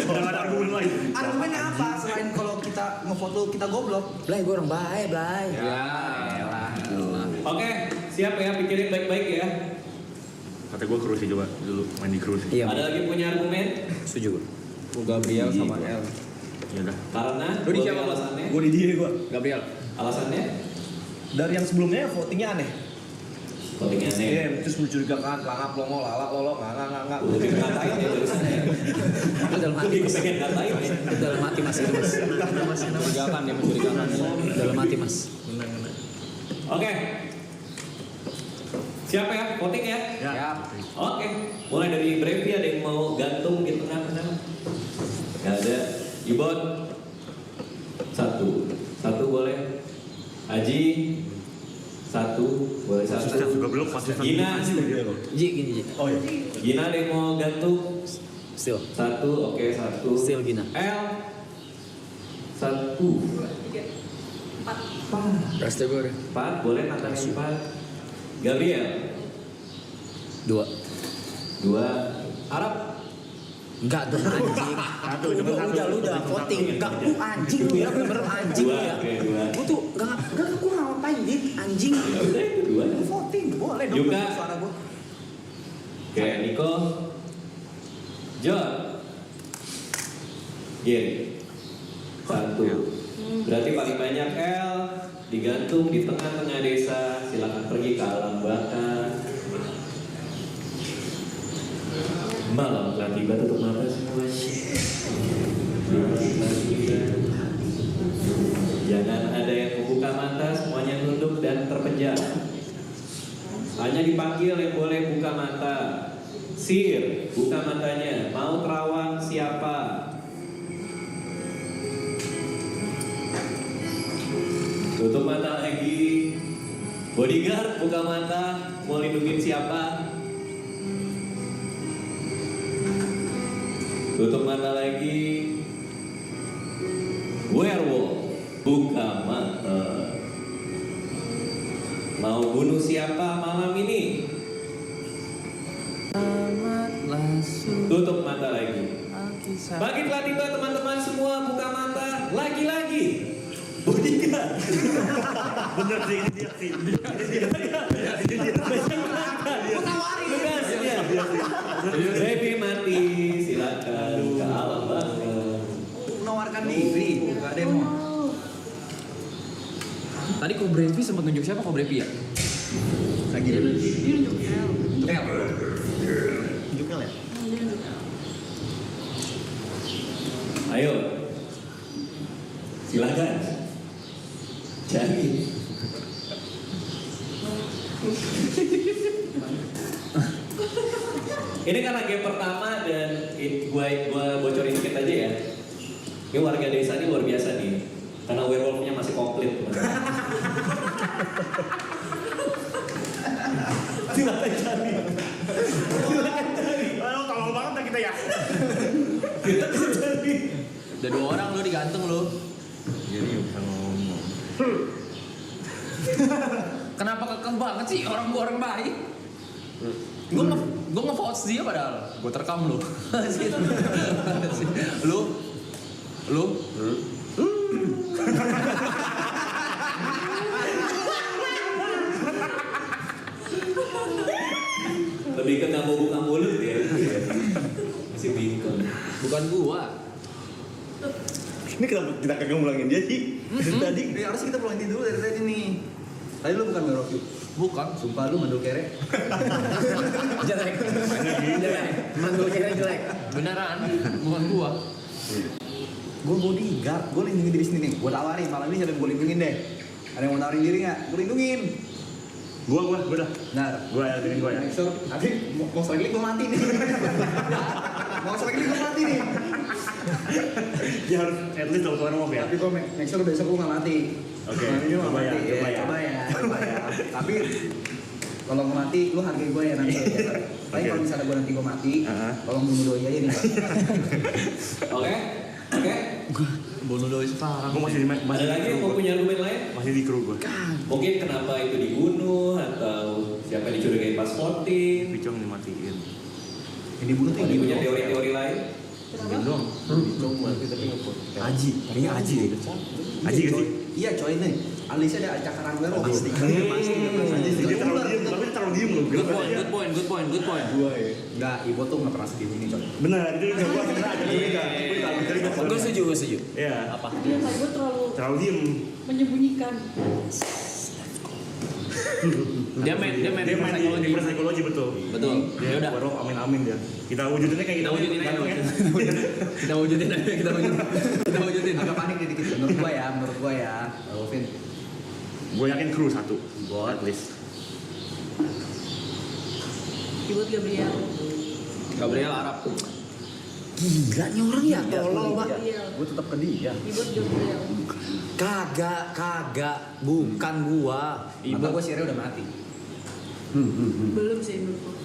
D: Jangan ada argumen lain.
G: Argumennya apa selain kalau kita ngefoto kita goblok?
C: Blay, gue orang baik, Blay.
F: Ya.
B: Oke, siap ya, pikirin baik-baik ya.
D: Kata gue kru sih, coba dulu main di kru sih.
C: Iya,
B: Ada lagi punya argumen?
C: setuju gue.
F: Gabriel sama L.
D: Ya udah.
B: Karena
F: Lu di
B: boleh
F: siapa, Bos?
B: alasannya?
H: Gue di dia gue.
F: Gabriel.
B: Alasannya?
H: Dari yang sebelumnya votingnya aneh.
B: Votingnya nih.
H: Iya, terus mencurigakan, langap, longo, lalak, lolok, nggak.
B: Udah pengen ngatain ya barusan ya.
C: Itu dalam hati
B: Udah
C: mas.
B: pengen ngatain ya.
C: Itu dalam hati mas itu mas.
F: Mencurigakan dia mencurigakan.
C: Dalam hati mas.
B: Oke. Siap ya, voting ya?
F: Ya.
B: Oke. Mulai dari Brevi, ada yang mau gantung di tengah-tengah? Gak ada. Ibon. 1 boleh. Haji. 1 boleh 1.
D: Gabriel pasti
B: Gina.
C: Gini.
H: Oh iya.
B: Gina ada yang mau gantung?
C: Still.
B: 1, oke 1.
C: Still Gina.
B: L. 1. 4.
C: Rasta gue.
B: 4 boleh Nathan 4. Gabriel.
C: 2.
B: 2. Arab.
C: Enggak dong anjing. Lu udah voting. Enggak, lu anjing lu ya, bener-bener anjing lu
B: 2,
C: ya.
B: oke 2.
C: Gue tuh enggak gue ngapain dit anjing.
B: Ya udah itu 2.
G: Voting boleh dong.
B: Juga.
G: Suara gue.
B: Oke, Niko. John. Gini. 1. Berarti paling banyak L digantung di tengah-tengah desa. Silakan pergi ke alam baka. Malam telah tiba, tutup mata semua. Jangan ada yang membuka mata, semuanya tunduk dan terpejam. Hanya dipanggil yang boleh buka mata. Sir, buka matanya. Mau terawang siapa? Tutup mata lagi. Bodyguard, buka mata. Mau lindungin siapa? Tutup mata lagi. Werewolf, buka mata. Mau bunuh siapa malam ini? Tutup mata lagi. Bangkitlah tiba teman-teman semua, buka mata. Lagi-lagi. Bodyguard.
D: Bener sih, ini dia sih.
B: Tugasnya. Baby mati, silakan ke alam baka.
G: Menawarkan diri, nggak ada yang mau.
F: Tadi Kobrevi sempat nunjuk siapa Kobrevi ya?
G: Lagi
E: Dia nunjuk L.
G: Nunjuk L ya?
E: Dia nunjuk L.
B: Ayo. Silakan. Cari. Ini karena game pertama dan gua bocorin dikit aja ya. Ini warga desa ini luar biasa nih. Karena werewolfnya masih komplit. Silakan cari. Silakan cari.
D: Aduh, tolong banget dah kita ya.
B: Silakan cari.
F: Ada 2 orang lo digantung lo.
D: Jadi bisa ngomong.
F: Kenapa kekeh banget sih orang gua orang baik? Gue nge-vote dia padahal. Gue terekam lu. Lu.
B: Lebih ke nggak mau buka mulut ya. Masih bingung.
F: Bukan gua.
H: Ini kenapa kita kagak ngulangin dia sih? Dari tadi.
G: Harusnya kita pulangin dulu dari tadi nih. Tadi lu bukan Merofi.
F: Bukan.
G: Sumpah lu mandul kere.
C: Jelek. Mandul kira jelek.
F: Beneran. Bukan gua.
G: Gue bodyguard, gue lindungin diri sendiri nih. Gue tawarin, malam ini siapa yang gue lindungin deh. Ada yang mau tawarin diri nggak? Gue lindungin.
D: Gua dah.
G: Nah,
D: Gua ya, dengan gua ya.
G: next door, nanti mau selek gue mati nih. Mau selek gue mati nih.
D: Dia harus at least tahu tuan ngomong ya.
G: Tapi gue next door besok gue nggak mati.
D: Oke,
G: Malam ini gue nggak
D: coba ya,
G: mati.
D: coba ya.
G: Coba ya. Tapi kalau gue mati, lu hargai gue ya nanti. Tapi kalau misalnya gue nanti gue mati, tolong bunuh doi aja nih.
B: Oke.
F: Bunuh doi sekarang.
D: Gua masih
B: Ada lagi yang mau punya argumen lain?
D: masih di kru gua.
B: Mungkin kenapa itu dibunuh atau siapa yang dicurigai pas voting?
D: Picong dimatiin.
G: Yang dibunuh tuh
B: Ada
G: yang
B: punya
G: dibunuh.
B: teori-teori lain?
D: Dong.
G: Aji, kayaknya Aji deh.
D: Aji gak sih?
G: Iya coy nih, Alisa ada cakaran gue loh pasti.
D: Dia terlalu diem, tapi dia terlalu diem loh.
F: Good point.
G: Enggak, Ibo tuh nggak pernah segini nih coy.
D: Benar, itu juga gua sebenarnya agak curiga.
C: Gue setuju.
D: Iya.
F: Apa?
E: Dia kayak gue
D: Terlalu diem.
E: menyembunyikan.
F: Dia main
D: Dia main di psikologi betul.
F: Betul.
D: Dia
F: Ya udah.
D: werewolf amin dia. Kita wujudinnya kayak
F: Kita
D: gitu.
F: wujudin aja.
D: Gantung ya.
F: Kita wujudin.
G: Agak panik dikit. Menurut gua ya, Alvin.
D: Gue yakin kru satu. At least.
E: Keyboard Gabriel.
F: Gabriel Arab.
C: Gila nih orang ya, tolol pak.
G: Gue tetap ke dia.
E: Keyboard Gabriel.
C: Kagak, bukan gua.
G: Maka gue sihirnya udah mati.
E: Belum sih menurut gue.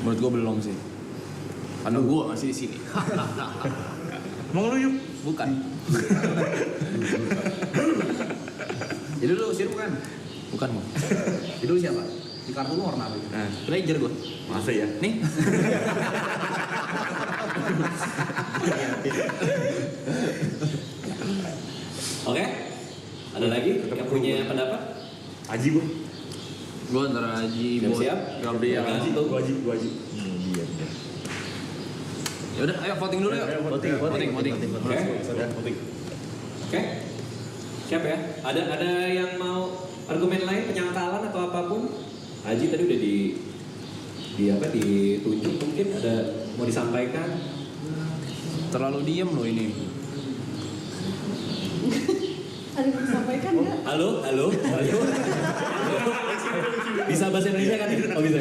F: Menurut gua belum sih. Karena gua masih di sini.
D: Mau lu yuk?
F: Bukan.
G: Jadi lu sihir bukan?
F: Bukan gua.
G: Jadi lu siapa? Di kartu lu warna apa?
D: Nah,
F: Ranger gua.
D: masa ya?
F: Nih.
B: Oke. Ada lagi yang punya pendapat?
D: Aji gue.
F: Gua antara Haji, Boy,
B: Siap?
F: Gabriel.
D: Gua Haji.
F: Ya udah, ayo voting dulu yuk. Voting.
B: Oke. Siap ya? Ada yang mau argumen lain, penyangkalan atau apapun? Haji tadi udah ditunjuk, mungkin ada mau disampaikan?
F: Terlalu diem loh ini.
E: Ada yang disampaikan nggak?
B: Halo. Bisa bahasa Indonesia kan? Oh bisa.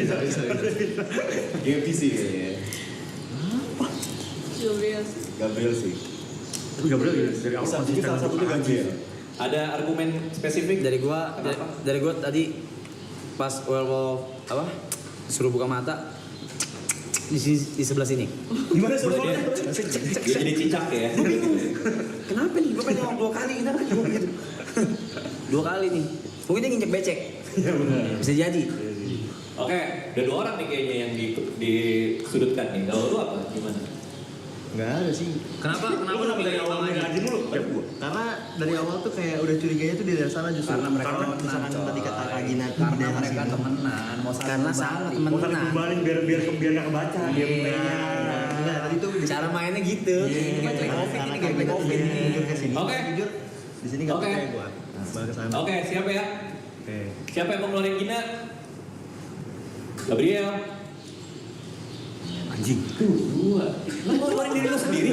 H: GPC kayaknya. Gabriel sih.
D: Tapi Gabriel dari awal
H: Bisa
D: konsisten
H: salah
D: untuk
H: satunya
D: Haji.
H: Gabriel.
B: Ada argumen spesifik?
C: Dari gua tadi pas werewolf apa? Suruh buka mata di sebelah sini.
H: Gimana
B: Boleh dia jadi cicak ya?
C: Kenapa nih? Gua pengen ngomong 2 kali, kenapa lagi gua begitu? 2 kali nih. Mungkin dia nginjek becek.
D: Iya benar.
C: Bisa jadi.
B: Oke, ada 2 orang nih kayaknya yang disudutkan nih. Kalau lu apa? Gimana?
K: Nggak ada sih.
F: Kenapa
D: dari awal milih Haji mulu?
K: Karena dari awal tuh kayak udah curiganya tuh di daerah sana justru.
G: Karena mereka temenan,
K: misalkan
G: coy.
K: tadi kata Agina di
G: Karena
K: daerah
G: mereka
K: sini.
G: temenan, mau saling
C: Karena
G: berbalik.
C: salah
D: Mau saling
C: temenan.
D: kembali biar nggak kebaca dia mulainya.
K: Enggak, tadi tuh
C: Cara mainnya gitu.
G: Gameplay Covid ini, gameplay Covid ini.
K: jujur ke sini.
B: Oke.
K: Jujur di sini nggak
B: Oke.
K: percaya gua. Balik ke sana.
B: Oke, siapa ya?
K: Oke.
B: Siapa yang mau ngeluarin Gina? Gabriel.
D: Anjing.
B: 2. Lu mau ngeluarin diri lu sendiri?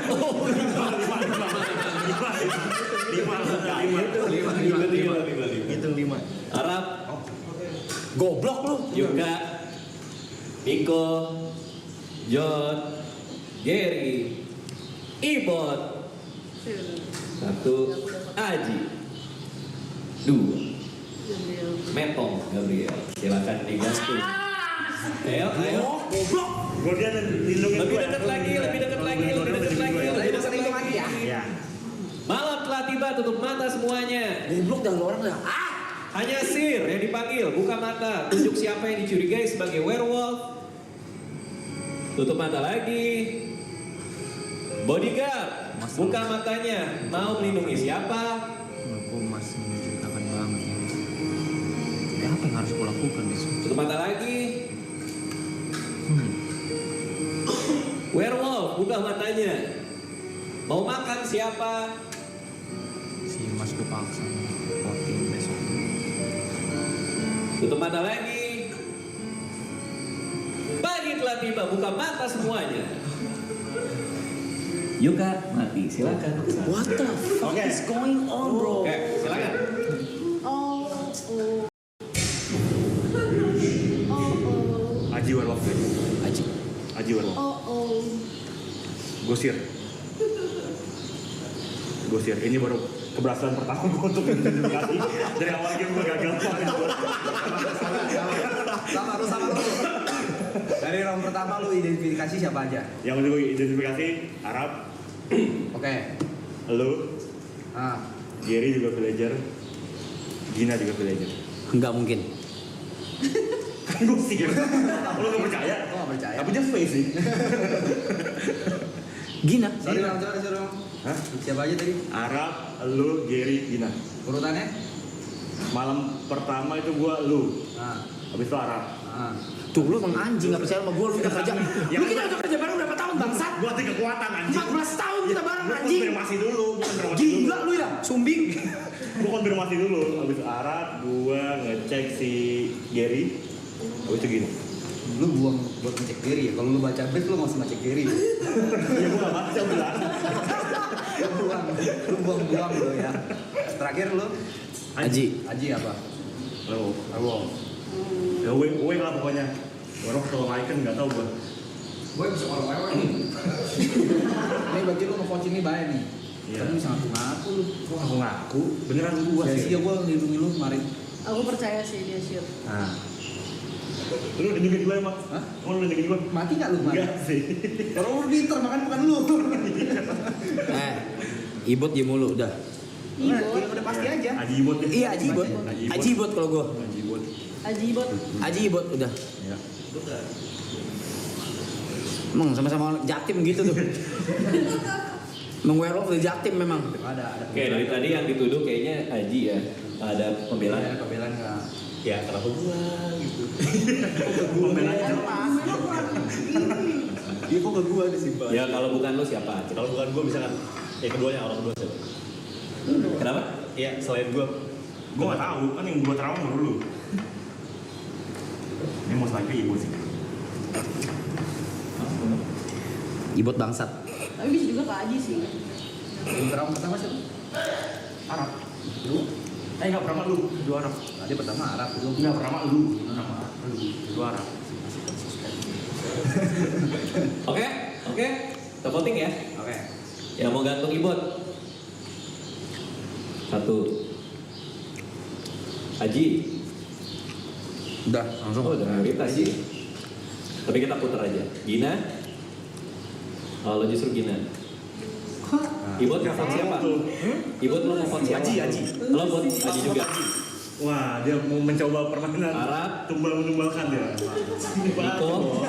B: Oh, 5.
K: Hitung 5.
B: Arab,
C: Goblok lu.
B: Yuka, Niko, John, Gary, Ibot. 1, Aji. 2, Metong Gabriel. Silakan digantung. Ayo.
C: Goblok.
D: Gua dia lindungin
B: Lebih
D: gua.
B: dekat lagi.
D: Iya.
B: Malam telah tiba, tutup mata semuanya.
C: Goblok dah lu orang dah.
B: Hanya Sir yang dipanggil, buka mata. Tunjuk siapa yang dicurigai sebagai werewolf. Tutup mata lagi. Bodyguard, buka matanya. Mau melindungi siapa?
F: Aku masih menceritakan banget ya. Apa yang harus aku lakukan di sini?
B: Tutup mata lagi. Werewolf, buka matanya. Mau makan siapa?
F: Si Mas kepaksa voting besok.
B: Tutup mata lagi. Pagi telah tiba, buka mata semuanya. Yuka mati, silakan.
C: What the fuck is going on, bro?
B: Oke, silakan.
D: Haji werewolf. Haji werewolf. Gosir. Ini baru keberhasilan pertama gue untuk identifikasi. Dari awal game gue gagal.
G: Sama lu. Dari round pertama lu identifikasi siapa aja?
D: Yang udah gue identifikasi Arab,
G: Oke.
D: lu,
G: Ah,
D: Gary juga villager, Gina juga villager.
C: Enggak mungkin.
D: Kan gue sih, lu gak percaya?
G: Gua nggak percaya.
D: Tapi just face sih.
C: Gina.
G: Sorry, sorry.
D: Hah?
G: Siapa aja tadi?
D: Arab, lu, Gary, Gina.
G: Urutannya?
D: Malam pertama itu gue lu,
G: Ah,
D: habis itu Arab.
G: ah.
C: Tuh lu emang anjing gak percaya sama gue, lu udah kerja. Lu kita udah kerja bareng berapa tahun bangsat?
D: Gue hati kekuatan anjing.
C: 14 tahun kita bareng
D: Gue
C: anjing.
D: konfirmasi dulu,
C: Gila lu ya, sumbing.
D: Gue konfirmasi dulu, habis Arab, gue ngecek si Gary, habis itu gini.
G: Lu buang buat ngecek diri ya. Kalau lu baca brief lu nggak usah ngecek diri.
D: Ya gue gak baca bilang.
G: Lu buang lu ya. Terakhir lu
C: Haji.
G: Haji apa?
D: Lo,
G: Awong.
D: ya gue lah pokoknya. Orang kalau icon nggak tahu gue.
G: Gue bisa kalau lewat nih. Ini berarti lu nge-coach ini bayar nih.
D: Iya.
G: Kan lu bisa ngaku lu.
D: Kok aku ngaku? Beneran gue
G: Ya
D: sih.
G: sih gue ngelindungi lu kemarin.
E: Aku percaya sih dia sure.
G: Nah,
D: Lu lindungin gue emang?
G: Hah?
D: Emang lu lindungin gue?
G: mati nggak lu kemarin?
D: Enggak sih.
G: Kalau lu pinter makan bukan lu.
C: Ibot dia mulu udah.
G: Nah, udah pasti aja.
D: Haji Ibot.
C: Iya Haji Ibot. Haji Ibot kalau gue.
D: Haji Ibot.
E: Ajibot.
C: Haji Ibot udah.
D: Ya.
C: Emang sama-sama jaktim gitu tuh. Emang werewolf udah jaktim memang.
G: Ada.
B: Oke, dari tadi yang dituduh kayaknya Haji ya. Ada pembelaan.
G: Ada pembelaan nggak?
H: Ya kenapa gua gitu.
D: Pembelanya
H: Dia kok ke gua disimpan.
B: Ya kalau bukan lu siapa?
H: Kalau bukan gua misalkan ya keduanya orang kedua siapa?
B: Kenapa?
H: Iya selain gua.
D: gue nggak tahu kan yang gue trauma baru lu. Ini most likely ibu sih.
C: Ibot bangsat.
E: Tapi bisa juga Kak Aji sih.
G: Yang trauma pertama siapa?
D: Arab. Lu? Nggak pertama lu. Dua Arab.
G: Tadi pertama Arab dulu.
D: Nggak pertama lu. Dua Arab.
B: Oke. Kita voting ya.
G: Oke.
B: Yang mau gantung Ibot. 1. Aji.
C: Udah, langsung.
B: Oh, udah mayoritas sih. Tapi kita putar aja. Gina. Oh, lo justru Gina. Ibot mau vote siapa? Ibot lo mau vote siapa?
D: Aji.
B: Lo vote Aji juga.
D: Wah, dia mau mencoba permainan
B: Arab.
D: tumbal menumbalkan dia.
B: Niko.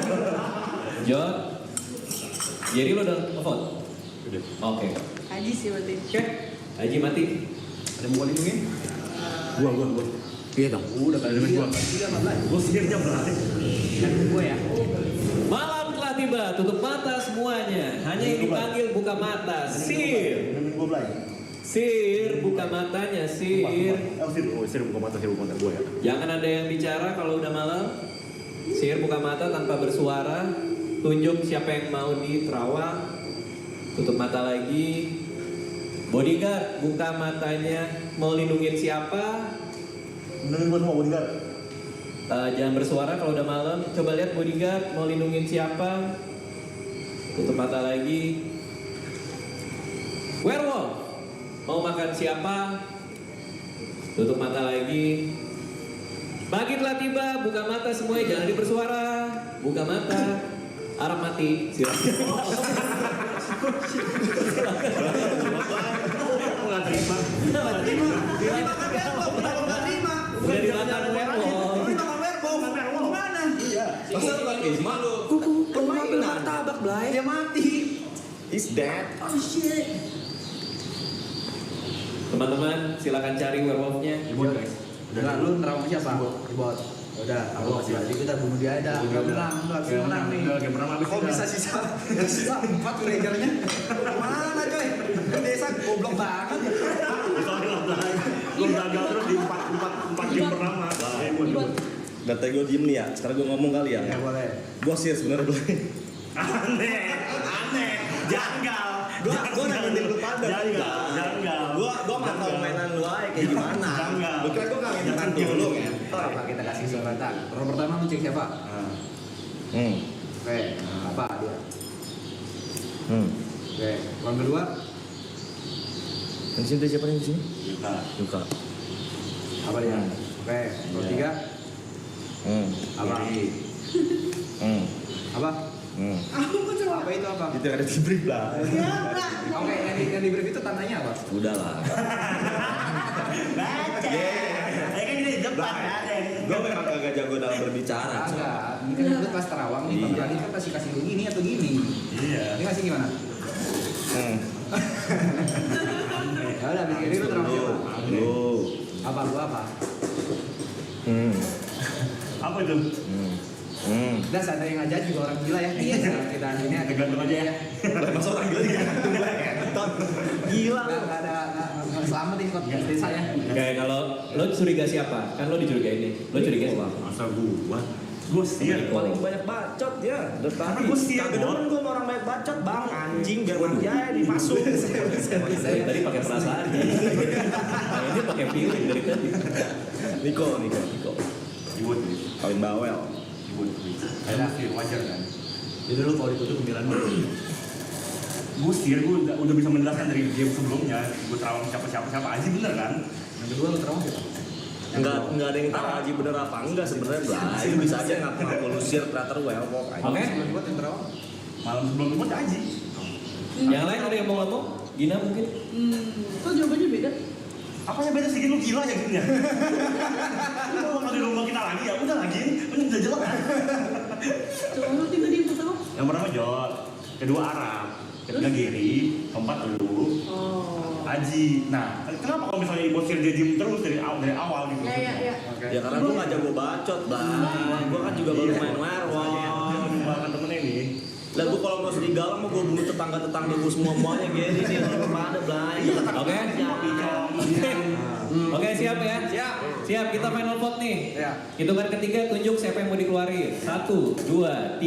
B: John. Jadi lo udah vote?
H: Udah.
B: Oke.
E: Aji sih berarti.
B: Oke. Aji mati.
G: Ada yang mau lindungin?
D: Gua.
C: Iya dong.
G: Udah kali
D: Ada
G: ini.
D: gua. Gua sihirnya berarti.
G: Kan gue ya.
B: Malam telah tiba, tutup mata semuanya. Hanya yang dipanggil buka mata. Sir.
D: Gua belai.
B: Sir, buka matanya, Sir.
D: Sir buka mata gua ya.
B: Jangan ada yang bicara kalau udah malam. Sir buka mata tanpa bersuara. Tunjuk siapa yang mau di terawang. Tutup mata lagi. Bodyguard, buka matanya. Mau lindungin siapa?
D: Benerin gua sama bodyguard.
B: Jangan bersuara kalau udah malam. Coba lihat bodyguard, mau lindungin siapa? Tutup mata lagi. Werewolf, mau makan siapa? Tutup mata lagi. Pagi telah tiba, buka mata semuanya, jangan bersuara. Buka mata. Arab mati, silakan.
D: Nggak terima.
B: Udah dimakan werewolf.
H: Masa bukan Isma lu?
C: Pemain martabak, Blay.
G: Dia mati.
H: Is dead.
G: Oh shit.
B: Teman-teman, silakan cari werewolfnya.
G: Udah lu trauma siapa? Ibot. Udah, aku masih lagi kita bunuh dia aja. Enggak menang, enggak bisa menang nih.
D: Udah menang habis.
G: Kok bisa sisa? Sisa 4 ragernya. Mana coy? Kan desa goblok banget.
D: Lu gagal terus di 4 game pertama.
H: Data gue diem nih ya. Sekarang gue ngomong kali ya.
G: Ya boleh.
H: Gue sih sebenarnya belum.
D: Aneh. Janggal.
H: Gue nanggepin lu pada.
D: Janggal.
H: Gue mantau mainan lu aja kayak gimana.
D: Janggal.
H: Lu kira gue kangen nanti lu kan?
G: Apa kita kasih kesempatan? Orang pertama lu cek siapa? Oke, apa dia? Oke, orang kedua?
H: Yang sini siapa nih di sini? Luka.
G: Apa dia? Oke, orang tiga? Apa? Apa? Apa itu apa?
H: Itu ada di brief lah.
G: Oke, yang di brief itu tandanya apa?
H: Udah lah. Gue memang kagak jago dalam berbicara.
G: Enggak, ini kan lu pas terawang nih, Bang Radit kan pasti kasih lu gini atau gini.
D: Iya.
G: Ini kasih gimana? Ya udah, abis ini lu terawang siapa? Apa lu apa?
D: Apa itu?
G: Dan ada yang ngajak juga orang gila ya. Iya. Kita ini ada
D: Gantung aja ya.
H: Masa orang gila digantung lah ya. Gila.
G: Nggak ada selamat ini kok desa ya.
B: Kayak kalau lo curiga siapa? Kan lo dicurigain nih. Lo curiga siapa?
D: Masa gua sih
H: Paling banyak bacot ya.
D: Karena gua sih
H: kagak demen gue sama orang banyak bacot bang. Anjing biar aja dimasuk.
B: Tadi pakai perasaan. Ini pakai feeling dari tadi.
H: Niko.
D: Ibut.
H: Paling bawel.
D: Ibut. Kayak sih wajar kan.
G: Jadi lu kalau ditutup pemilihan lu.
D: Gue udah bisa menjelaskan dari game sebelumnya. Gue trauma siapa aja bener kan?
G: Yang kedua lu terawang siapa?
H: Enggak ada yang tahu Aji bener apa enggak sebenarnya lah. Itu bisa aja ngaku lu share creator werewolf aja.
B: Oke.
G: Sebelum buat yang terawang.
D: Malam sebelum itu Aji.
B: Yang lain ada yang mau ngomong? Gina mungkin?
E: Kok jawabannya beda?
D: Apanya beda sih? Lu gila ya gini ya? Lu mau di rumah kita lagi ya? Udah lagi, udah jelas kan?
E: Coba lu tadi yang pertama?
D: Yang pertama Jod, kedua Arab, ketiga Giri, keempat lu,
E: Oh.
D: Aji. Nah, kenapa kalau misalnya Indosiar dia diem terus dari awal gitu?
E: Iya.
H: Ya karena gue gak jago bacot, Bang. Gue kan juga baru main werewolf.
D: Bahkan temennya ini.
H: Lah gue kalau mau serigala mau gue bunuh tetangga-tetangga gue semuanya gini nih kalau pada Blay.
B: Oke. Oke, siap ya? Siap, kita final vote nih.
G: Iya.
B: Hitungan ketiga tunjuk siapa yang mau dikeluarin. 1, 2, 3.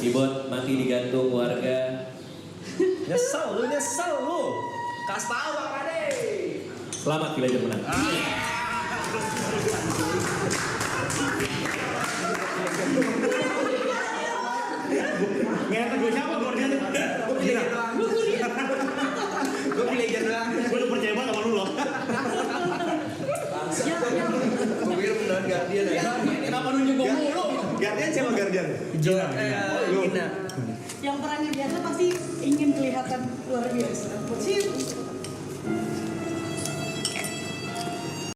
B: Keyboard mati digantung warga.
H: Nyesel lu. Kas tahu Pak Ade.
B: Selamat Villager menang.
D: Ngerti gue siapa Guardian?
G: Gue pilih doang. Gue pilih aja doang.
D: Gue udah percaya banget sama lu loh.
K: Gue pikir beneran Guardian ya.
B: Kenapa nunjuk gue mulu?
K: Guardian siapa Guardian?
G: Gina.
E: Yang perannya biasa pasti ingin kelihatan luar biasa. Sih